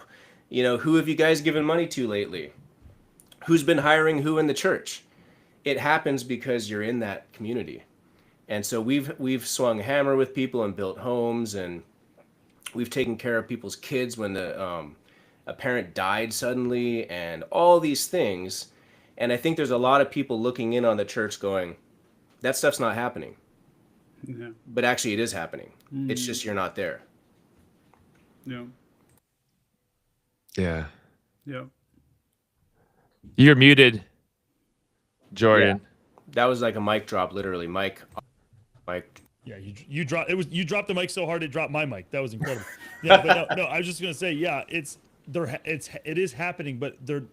Who have you guys given money to lately? Who's been hiring who in the church? It happens because you're in that community. And so we've swung hammer with people and built homes, and we've taken care of people's kids when a parent died suddenly, and all these things. And I think there's a lot of people looking in on the church going, that stuff's not happening. Yeah. But actually it is happening. It's just you're not there. Yeah. Yeah. Yeah. You're muted, Jordan. Yeah. That was like a mic drop, literally. Mic. Yeah, you dropped the mic so hard it dropped my mic. That was incredible. Yeah, but no, I was just gonna say, yeah, it is happening, but a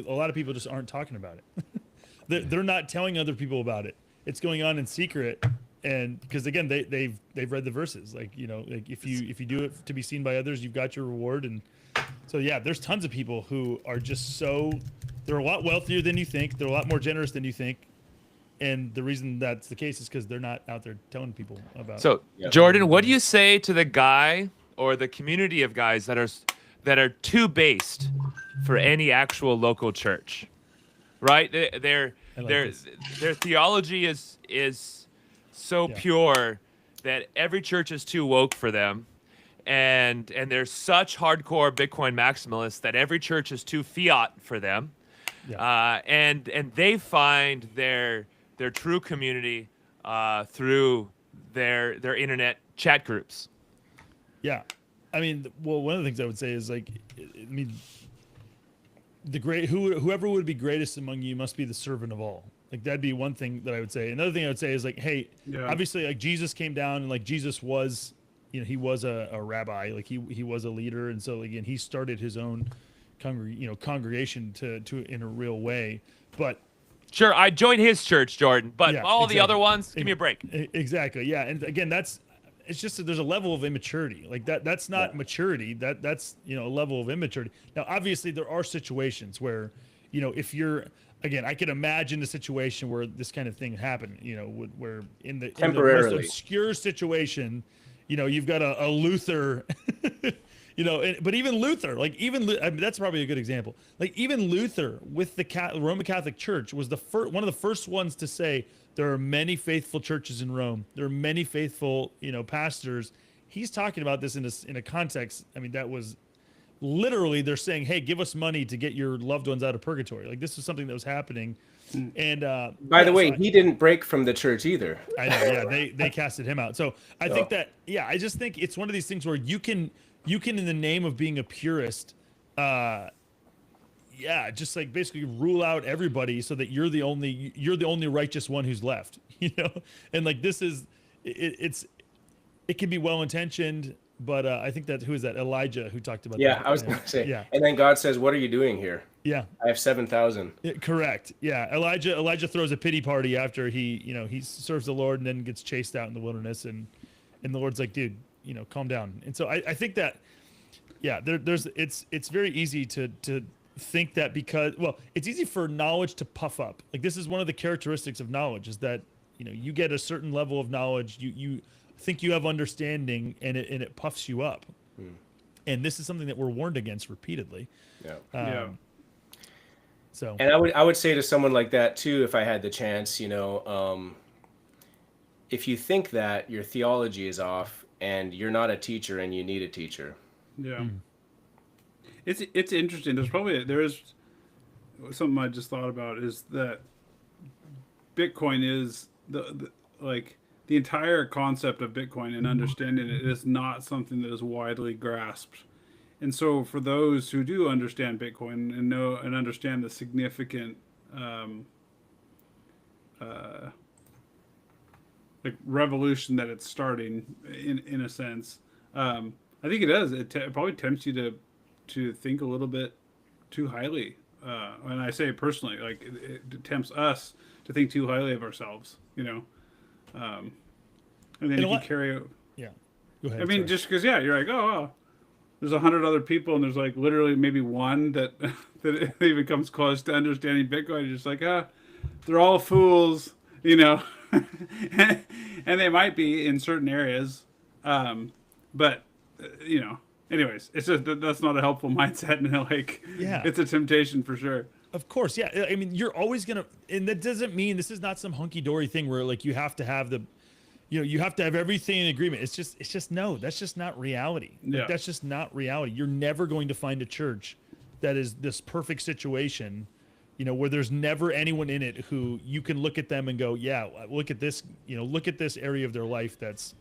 lot of people just aren't talking about it. they're not telling other people about it. It's going on in secret, and because again, they've read the verses, like like if you do it to be seen by others, you've got your reward. And so yeah, there's tons of people who are just they're a lot wealthier than you think. They're a lot more generous than you think. And the reason that's the case is because they're not out there telling people about. So, Jordan, what do you say to the guy or the community of guys that are too based for any actual local church, right? Their theology is so pure that every church is too woke for them, and they're such hardcore Bitcoin maximalists that every church is too fiat for them, and they find their true community through their internet chat groups. Yeah, I mean, well, one of the things I would say is like, I mean, whoever would be greatest among you must be the servant of all. Like that'd be one thing that I would say. Another thing I would say is like, hey, obviously, like Jesus came down and like Jesus was, he was a rabbi, like he was a leader, and so again, he started his own congregation to in a real way, but. Sure, I joined his church, Jordan, but all exactly. the other ones, give me a break. Exactly, yeah. And again, it's just that there's a level of immaturity. Like that's not maturity. That's a level of immaturity. Now, obviously, there are situations where, if you're, again, I can imagine a situation where this kind of thing happened, where in the most obscure situation, you've got a Luther but even Luther, that's probably a good example. Like even Luther with the Roman Catholic Church was one of the first ones to say there are many faithful churches in Rome. There are many faithful, pastors. He's talking about this in a context. I mean, that was literally they're saying, "Hey, give us money to get your loved ones out of purgatory." Like this was something that was happening. And by the way, he didn't break from the church either. I know. Yeah, they casted him out. So I think that I just think it's one of these things where you can in the name of being a purist, just like basically rule out everybody so that you're the only righteous one who's left, and like this is it can be well intentioned, but I think that who is that Elijah who talked about that? I was gonna say and then God says, "What are you doing here?" I have 7,000. Correct. Elijah throws a pity party after he serves the Lord and then gets chased out in the wilderness, and the Lord's like, dude, calm down. And so I think that, it's very easy to think that it's easy for knowledge to puff up. Like this is one of the characteristics of knowledge is that, you get a certain level of knowledge, you think you have understanding and it puffs you up. And this is something that we're warned against repeatedly. So, and I would say to someone like that too, if I had the chance, if you think that your theology is off and you're not a teacher and you need a teacher. It's interesting. There is something I just thought about is that Bitcoin is the entire concept of Bitcoin and understanding it is not something that is widely grasped. And so for those who do understand Bitcoin and know and understand the significant revolution that it's starting in a sense, I think it does. It probably tempts you to think a little bit too highly. And I say personally, like it tempts us to think too highly of ourselves, and then if you carry. Yeah. Go ahead. I mean, just because you're like, oh, there's 100 other people, and there's like literally maybe one that even comes close to understanding Bitcoin. You're just like, they're all fools, and they might be in certain areas, but anyways, it's just that's not a helpful mindset, and it's a temptation for sure. Of course, yeah. I mean, you're always gonna, and that doesn't mean this is not some hunky dory thing where like you have to have you have to have everything in agreement. It's just no, that's just not reality. Like, that's just not reality. You're never going to find a church that is this perfect situation, where there's never anyone in it who you can look at them and go, yeah, look at this, look at this area of their life that's,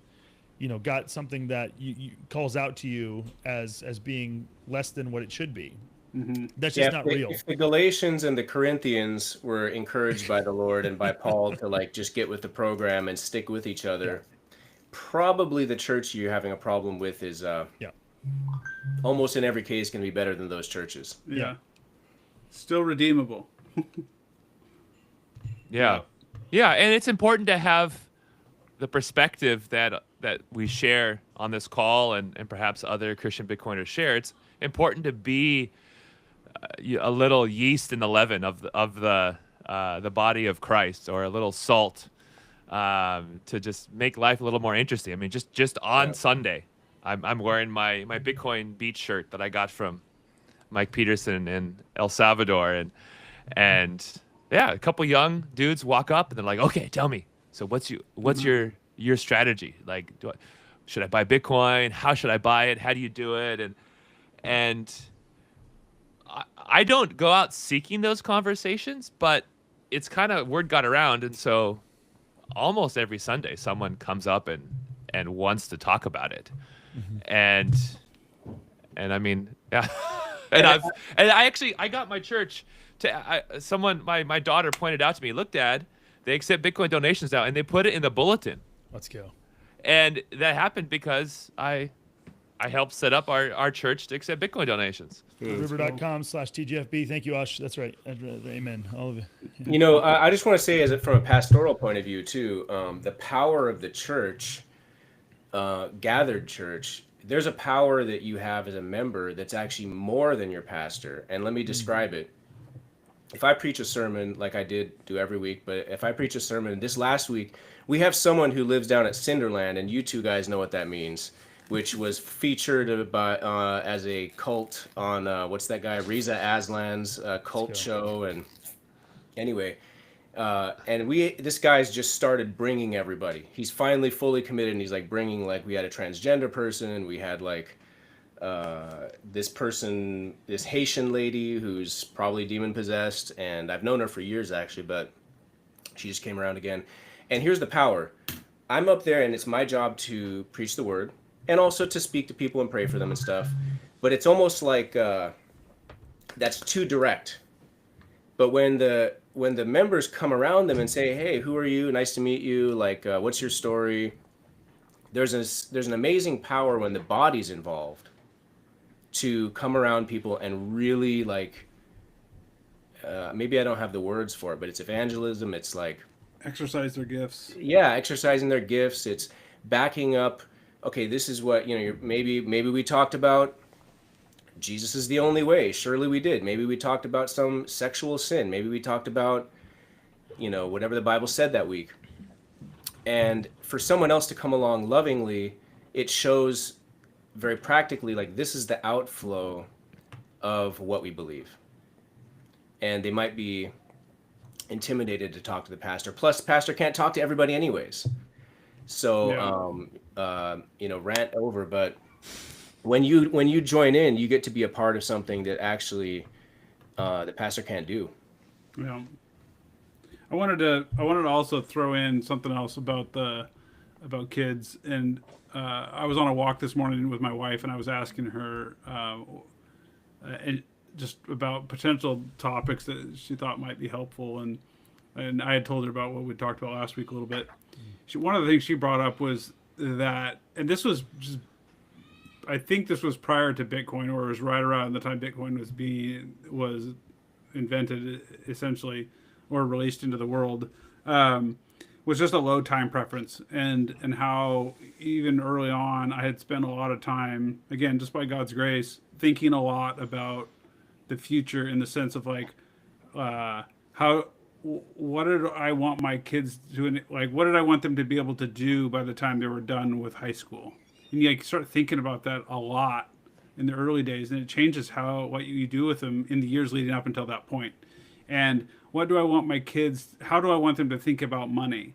got something that you calls out to you as being less than what it should be. That's Yeah, just not real. if the Galatians and the Corinthians were encouraged by the Lord and by Paul to like just get with the program and stick with each other, probably the church you're having a problem with is almost in every case going to be better than those churches. Yeah. Still redeemable. Yeah. Yeah, and it's important to have the perspective that we share on this call and perhaps other Christian Bitcoiners share. It's important to be a little yeast in the leaven of the body of Christ, or a little salt to just make life a little more interesting. I mean, just on Sunday, I'm wearing my Bitcoin beach shirt that I got from Mike Peterson in El Salvador, and yeah, a couple young dudes walk up and they're like, "Okay, tell me. So what's your strategy? Like, should I buy Bitcoin? How should I buy it? How do you do it?" And I don't go out seeking those conversations, but it's kind of word got around, and so almost every Sunday someone comes up and wants to talk about it, and I mean, yeah, and I got my church to my daughter pointed out to me, "Look, Dad, they accept Bitcoin donations now," and they put it in the bulletin. Let's go. And that happened because I helped set up our church to accept Bitcoin donations. River.com/TGFB. Thank you, Ash. That's right. Amen. All of it. You know, I just want to say, from a pastoral point of view too, the power of the church, gathered church, there's a power that you have as a member that's actually more than your pastor. And let me describe it. If I preach a sermon, like I do every week, but if I preach a sermon, this last week, we have someone who lives down at Cinderland, and you two guys know what that means, which was featured by as a cult on, what's that guy, Reza Aslan's cult show. And anyway, and this guy's just started bringing everybody. He's finally fully committed, and he's like bringing, like, we had a transgender person, we had like this Haitian lady who's probably demon possessed, and I've known her for years actually, but she just came around again. And here's the power. I'm up there, and it's my job to preach the word and also to speak to people and pray for them and stuff. But it's almost like that's too direct. But when the members come around them and say, "Hey, who are you? Nice to meet you. Like, what's your story?" There's an amazing power when the body's involved to come around people and really, like, maybe I don't have the words for it, but it's evangelism. It's like exercise their gifts. Yeah, exercising their gifts. It's backing up. Okay, this is what, maybe we talked about Jesus is the only way. Surely we did. Maybe we talked about some sexual sin. Maybe we talked about, whatever the Bible said that week. And for someone else to come along lovingly, it shows very practically, like, this is the outflow of what we believe. And they might be intimidated to talk to the pastor. Plus, the pastor can't talk to everybody anyways. So, rant over. But when you join in, you get to be a part of something that actually the pastor can't do. Yeah. I wanted to also throw in something else about kids. And I was on a walk this morning with my wife, and I was asking her and just about potential topics that she thought might be helpful. And I had told her about what we talked about last week a little bit. One of the things she brought up was that, and this was just, I think this was prior to Bitcoin, or it was right around the time Bitcoin was invented, essentially, or released into the world, was just a low time preference, and how even early on I had spent a lot of time, again, just by God's grace, thinking a lot about the future in the sense of like, what did I want my kids to, like, what did I want them to be able to do by the time they were done with high school? And you start thinking about that a lot in the early days, and it changes what you do with them in the years leading up until that point. And what do I want my kids, how do I want them to think about money?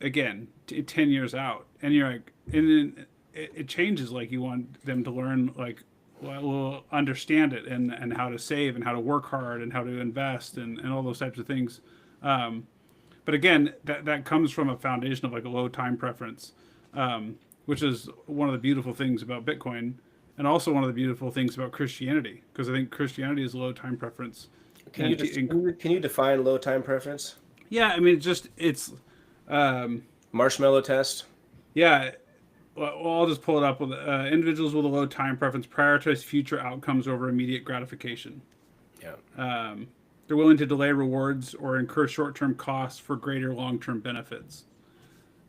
Again, 10 years out. And you're like, and then it changes, like you want them to learn, like, well, understand it and how to save and how to work hard and how to invest and all those types of things. But again, that comes from a foundation of like a low time preference, which is one of the beautiful things about Bitcoin. and also one of the beautiful things about Christianity, because I think Christianity is low time preference. Can you can you define low time preference? Yeah, I mean, it's Marshmallow test. yeah. Well, I'll just pull it up. With individuals with a low time preference prioritize future outcomes over immediate gratification. Yeah. They're willing to delay rewards or incur short-term costs for greater long-term benefits.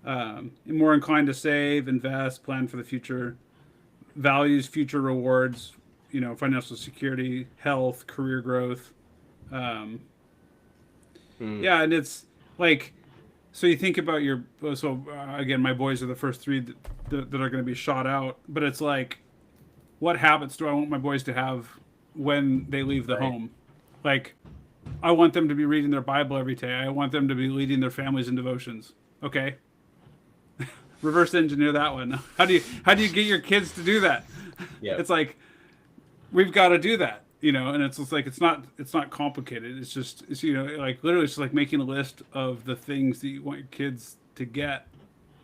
More inclined to save, invest, plan for the future, values future rewards, financial security, health, career growth. Yeah, and it's like, so you think about again, my boys are the first three that are going to be shot out, but it's like, what habits do I want my boys to have when they leave the home? Like, I want them to be reading their Bible every day. I want them to be leading their families in devotions. Okay. Reverse engineer that one. How do you get your kids to do that? Yeah. It's like, we've got to do that, and it's just like, it's not complicated. It's just, like literally it's just like making a list of the things that you want your kids to get,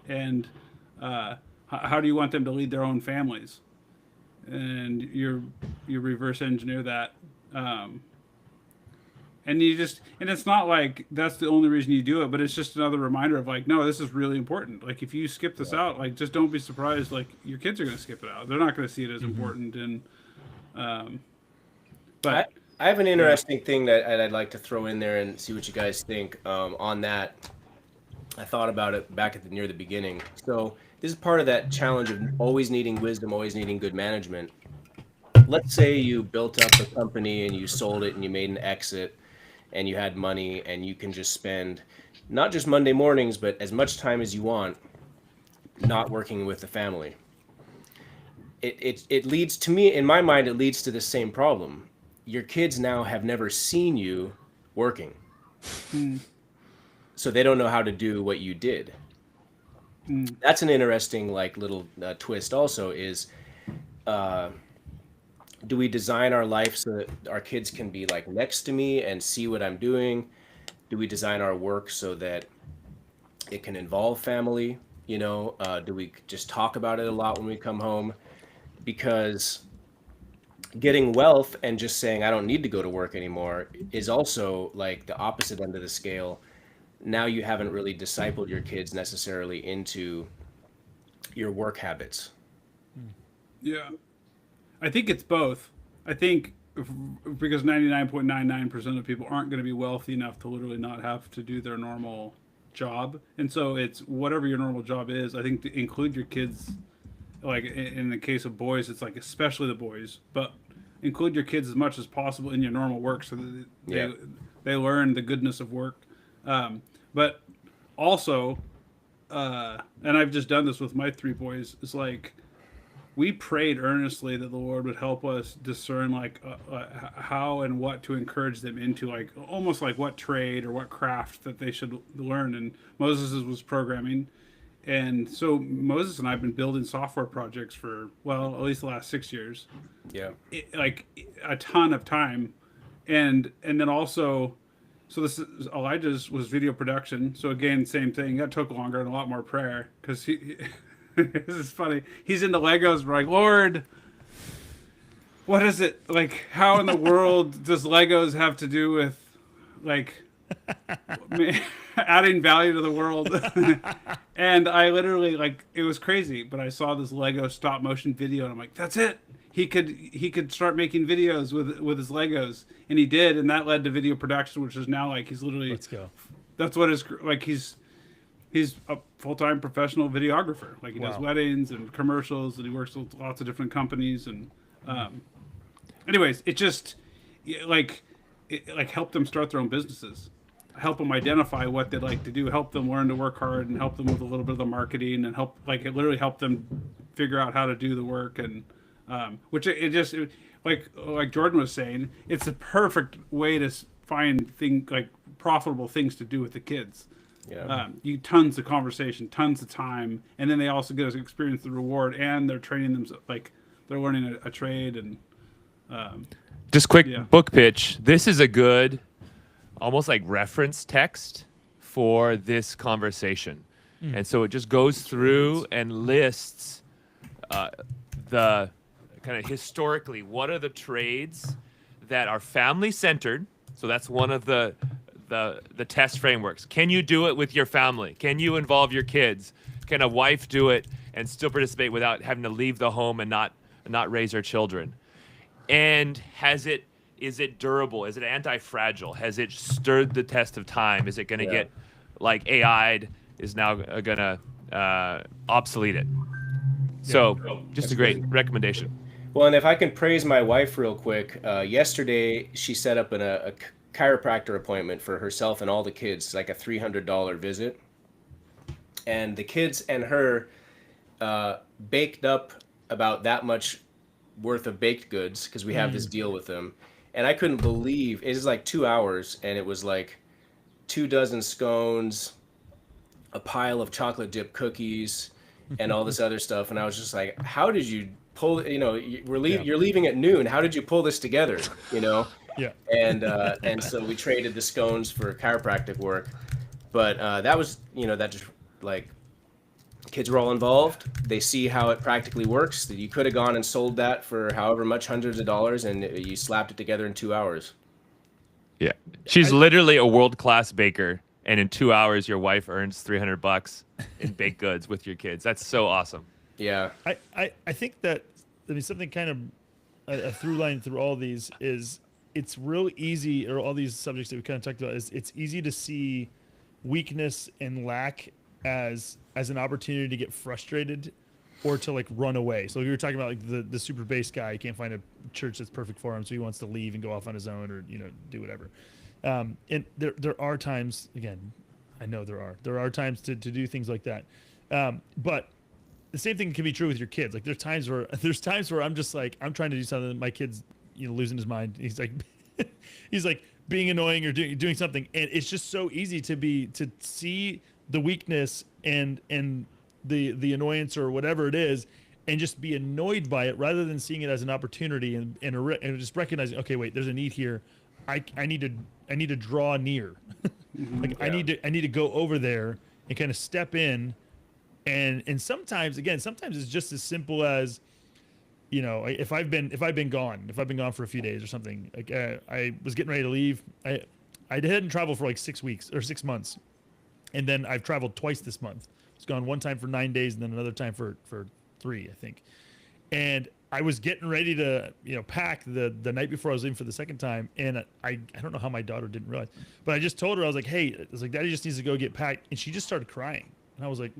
and how do you want them to lead their own families? And you reverse engineer that. And it's not like that's the only reason you do it, but it's just another reminder of like, no, this is really important. Like, if you skip this out, like, just don't be surprised. Like, your kids are going to skip it out. They're not going to see it as important. And, but I have an interesting thing that I'd like to throw in there and see what you guys think on that. I thought about it back near the beginning. So this is part of that challenge of always needing wisdom, always needing good management. Let's say you built up a company and you sold it and you made an exit, and you had money, and you can just spend not just Monday mornings, but as much time as you want not working with the family. It leads to me, in my mind, it leads to the same problem. Your kids now have never seen you working. So they don't know how to do what you did. That's an interesting little twist also is, do we design our life so that our kids can be like next to me and see what I'm doing? Do we design our work so that it can involve family? Do we just talk about it a lot when we come home? Because getting wealth and just saying, I don't need to go to work anymore is also like the opposite end of the scale. Now you haven't really discipled your kids necessarily into your work habits. yeah. I think it's both. I think because 99.99% of people aren't going to be wealthy enough to literally not have to do their normal job. And so it's whatever your normal job is. I think to include your kids, like in the case of boys, it's like especially the boys, but include your kids as much as possible in your normal work so that they learn the goodness of work. But also, and I've just done this with my three boys, it's like, we prayed earnestly that the Lord would help us discern how and what to encourage them into, like almost like what trade or what craft that they should learn. And Moses was programming. And so Moses and I have been building software projects for, well, at least the last 6 years. Yeah. Like a ton of time. And then also, so this is, Elijah's was video production. So again, same thing. That took longer and a lot more prayer because this is funny. He's into Legos. We're like, Lord, what is it? Like, how in the world does Legos have to do with, like, adding value to the world? And I literally, like, it was crazy. But I saw this Lego stop motion video, and I'm like, that's it. He could start making videos with his Legos, and he did, and that led to video production, which is now like he's literally. Let's go. That's what his like he's a full-time professional videographer. Like he does weddings and commercials, and he works with lots of different companies. And anyways, it just like help them start their own businesses, help them identify what they'd like to do, help them learn to work hard, and help them with a little bit of the marketing, and it literally helped them figure out how to do the work. And which like Jordan was saying, it's a perfect way to find profitable things to do with the kids. Yeah. You tons of conversation, tons of time, and then they also get to experience the reward, and they're training them like they're learning a trade. And just quick book pitch. This is a good, almost like reference text for this conversation, and so it just goes through and lists the kind of historically, what are the trades that are family centered? So that's one of the test frameworks. Can you do it with your family? Can you involve your kids? Can a wife do it and still participate without having to leave the home and not raise her children? And is it durable? Is it anti-fragile? Has it stirred the test of time? Is it going to get like AI'd? Is now going to obsolete it? So just a great recommendation. Well, and if I can praise my wife real quick, yesterday she set up a chiropractor appointment for herself and all the kids, like a $300 visit. And the kids and her baked up about that much worth of baked goods because we have this deal with them. And I couldn't believe, it was like 2 hours, and it was like 2 dozen scones, a pile of chocolate dip cookies, and all this other stuff. And I was just like, how did you pull, you're leaving at noon. How did you pull this together? Yeah. And so we traded the scones for chiropractic work. But that was, that just like, kids were all involved. They see how it practically works. That you could have gone and sold that for however much, hundreds of dollars, and you slapped it together in 2 hours. Yeah. She's literally a world-class baker. And in 2 hours, your wife earns $300 in baked goods with your kids. That's so awesome. Yeah. I think that, something kind of a through line through all these is it's real easy, or all these subjects that we kind of talked about, is it's easy to see weakness and lack as an opportunity to get frustrated or to like run away. So we were talking about like the super bass guy. He can't find a church that's perfect for him, so he wants to leave and go off on his own, or do whatever. And there are times, again, I know there are times to do things like that. But the same thing can be true with your kids. Like there's times where I'm just like, I'm trying to do something, my kid's losing his mind. He's like being annoying or doing something, and it's just so easy to see the weakness and the annoyance or whatever it is, and just be annoyed by it rather than seeing it as an opportunity and just recognizing, okay, wait, there's a need here. I need to draw near. I need to go over there and kind of step in, and sometimes it's just as simple as, if I've been gone for a few days or something, like I was getting ready to leave. I hadn't traveled for like 6 weeks or 6 months. And then I've traveled twice this month. It's gone one time for 9 days and then another time for 3, I think. And I was getting ready to, pack the night before I was leaving for the second time. And I don't know how my daughter didn't realize, but I just told her, I was like, hey, Daddy just needs to go get packed. And she just started crying. And I was like,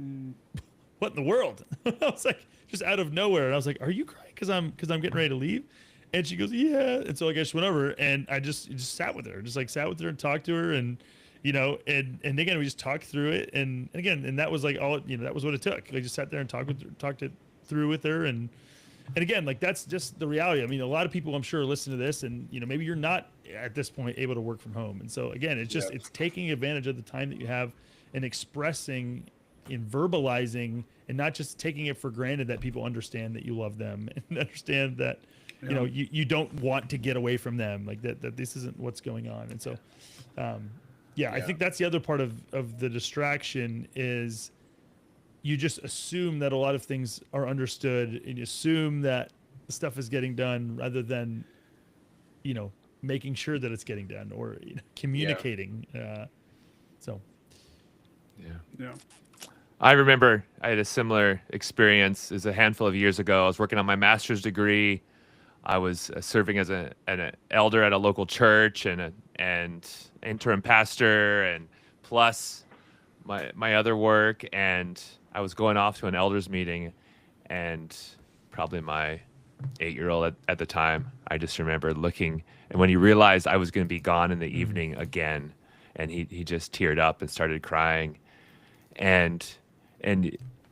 what in the world? I was like, just out of nowhere. And I was like, are you crying because I'm getting ready to leave? And she goes, yeah. And so I just went over and I just sat with her, and talked to her, and and again, we just talked through it, and that was like all, that was what it took. I just sat there and talked it through with her, and again, like that's just the reality. I mean, a lot of people I'm sure listen to this, and maybe you're not at this point able to work from home, and so again, it's just it's taking advantage of the time that you have and expressing and verbalizing, and not just taking it for granted that people understand that you love them and understand that you don't want to get away from them, like that this isn't what's going on, and so. I think that's the other part of the distraction is you just assume that a lot of things are understood, and you assume that the stuff is getting done rather than, making sure that it's getting done, or communicating. Yeah. Yeah. I remember I had a similar experience. As a handful of years ago, I was working on my master's degree. I was serving as an elder at a local church and interim pastor, and plus my other work, and I was going off to an elders meeting, and probably my 8-year-old at the time, I just remember looking, and when he realized I was going to be gone in the evening again, and he just teared up and started crying, and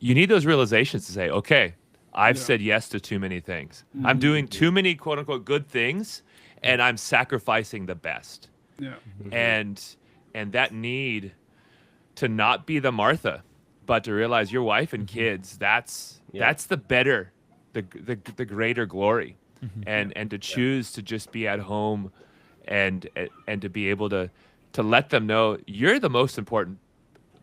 you need those realizations to say, okay, I've said yes to too many things. I'm doing too many quote unquote good things, and I'm sacrificing the best. Yeah. And that need to not be the Martha, but to realize your wife and kids, that's the better, the greater glory. And to choose to just be at home and to be able to let them know you're the most important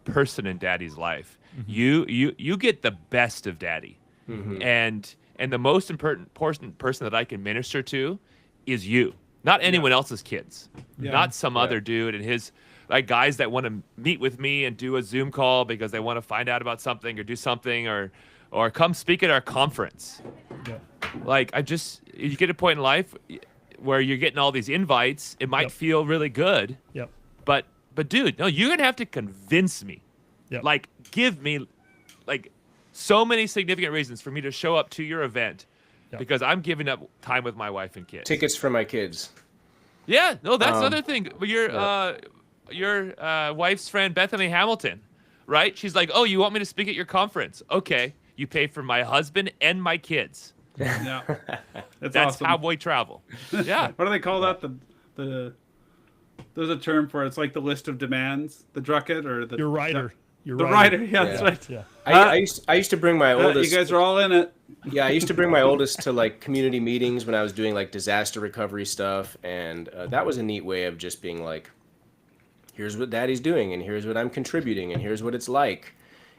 person in Daddy's life. You get the best of Daddy. And And the most important person that I can minister to is you, not anyone else's kids, Yeah. not some other dude and his like guys that want to meet with me and do a Zoom call because they want to find out about something or do something or come speak at our conference. Yeah. Like you get a point in life where you're getting all these invites. It might Yep. feel really good, Yep. but dude, no, you're gonna have to convince me. Yep. Like, give me like so many significant reasons for me to show up to your event Yep. because I'm giving up time with my wife and kids. Tickets for my kids. Yeah, no, that's Um, another thing. Your wife's friend Bethany Hamilton, right? She's like, "Oh, you want me to speak at your conference? Okay, you pay for my husband and my kids. Yeah. That's That's awesome. how we travel." Yeah, What do they call that? The there's a term for it. It's like the list of demands, the drucket or the Your rider. Your The rider. Yeah, Yeah. that's right. Yeah. I used to bring my oldest. You guys are all in it. Yeah, I used to bring my oldest to like community meetings when I was doing like disaster recovery stuff, and that was a neat way of just being like, here's what Daddy's doing, and here's what I'm contributing, and here's what it's like,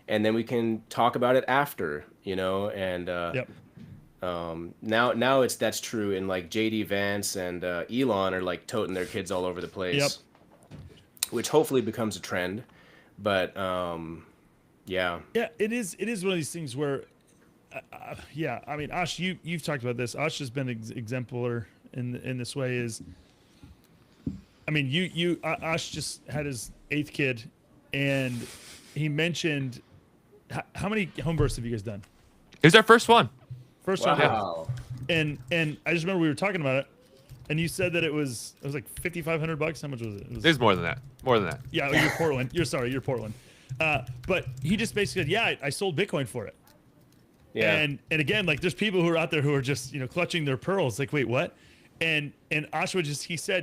and then we can talk about it after, you know. And Yep. now that's true, and like JD Vance and Elon are like toting their kids all over the place, Yep. which hopefully becomes a trend. But yeah, Yeah, it is. It is one of these things where, yeah. I mean, Ash, you've talked about this. Ash has been exemplar in this way. Is, I mean, Ash just had his 8th kid, and he mentioned how many home births have you guys done? it was our first one. First time. wow. And I just remember we were talking about it, and you said that it was like $5,500. How much was it? It was, There's more than that. More than that. yeah, you're Portland. You're Portland. But he just basically said, yeah, I sold Bitcoin for it. Yeah. And again, like there's people who are out there who are just, clutching their pearls. Like, wait, what? And Oshawa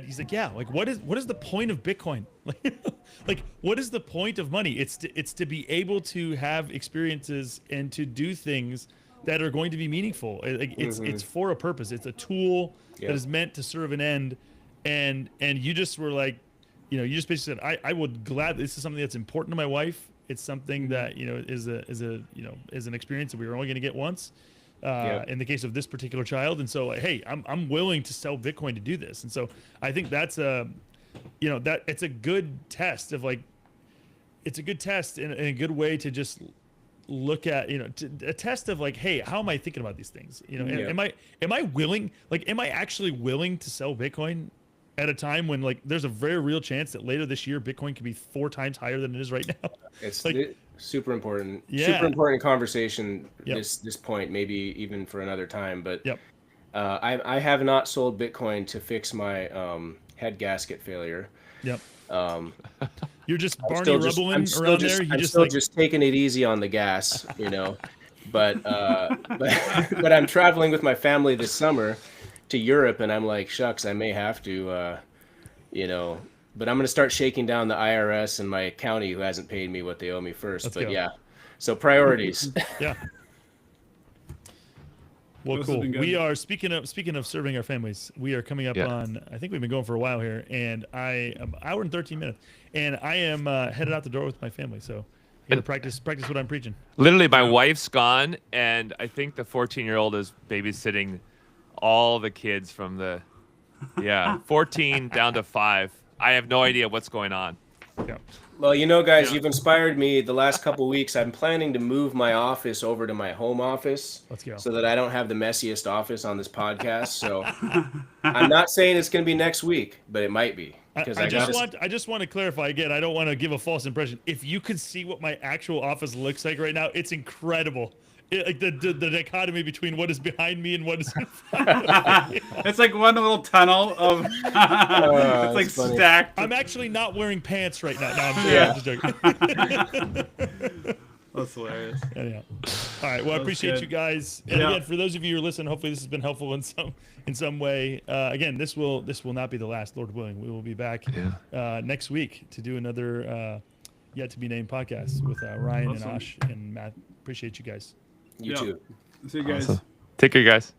he's like, yeah, like what is the point of Bitcoin? Like what is the point of money? It's to be able to have experiences and to do things that are going to be meaningful. It's for a purpose. It's a tool Yeah. that is meant to serve an end. And you just were like, you just basically said, I would this is something that's important to my wife. It's something that, is an experience that we were only going to get once. In the case of this particular child. And so, hey, I'm willing to sell Bitcoin to do this. And so I think that's that it's a good test of like, it's a good test and a good way to just look at, a test of like, hey, how am I thinking about these things? Am I willing, like, am I actually willing to sell Bitcoin at a time when like, there's a very real chance that later this year, Bitcoin could be 4 times higher than it is right now. It's like, super important. Yeah. Super important conversation. Yep. This point, maybe even for another time. But Yep. I have not sold Bitcoin to fix my head gasket failure. Yep. Um, You're just I'm Barney still just- Rubbling I'm still around just- there. You I'm just still like, just taking it easy on the gas, But but I'm traveling with my family this summer to Europe, and I'm like, shucks, I may have to, But I'm gonna start shaking down the IRS and my county who hasn't paid me what they owe me first. Let's but go. yeah, so priorities. yeah. Well, This has cool. been good. We are speaking of serving our families. We are coming up Yeah. on. I think we've been going for a while here, and I am hour and 13 minutes, and I am headed out the door with my family. So, to practice what I'm preaching. Literally, my wife's gone, and I think the 14-year-old is babysitting all the kids from 14 down to 5. I have no idea what's going on. Yeah. Well, guys, you've inspired me the last couple weeks. I'm planning to move my office over to my home office. Let's go. So that I don't have the messiest office on this podcast. So I'm not saying it's going to be next week, but it might be. Because I just want to clarify again. I don't want to give a false impression. If you could see what my actual office looks like right now, it's incredible. Like the dichotomy between what is behind me and what is in front of me. It's like one little tunnel of. It's like that's funny. stacked. I'm actually not wearing pants right now. No, I'm just joking. That's hilarious. Anyhow. All right. Well, I appreciate good. you guys. And Yeah. again, for those of you who are listening, hopefully this has been helpful in some way. Again, this will not be the last, Lord willing. We will be back next week to do another yet to be named podcast with Ryan Awesome. and Ash and Matt. Appreciate you guys. You Yeah. too. See you guys. Take care, guys.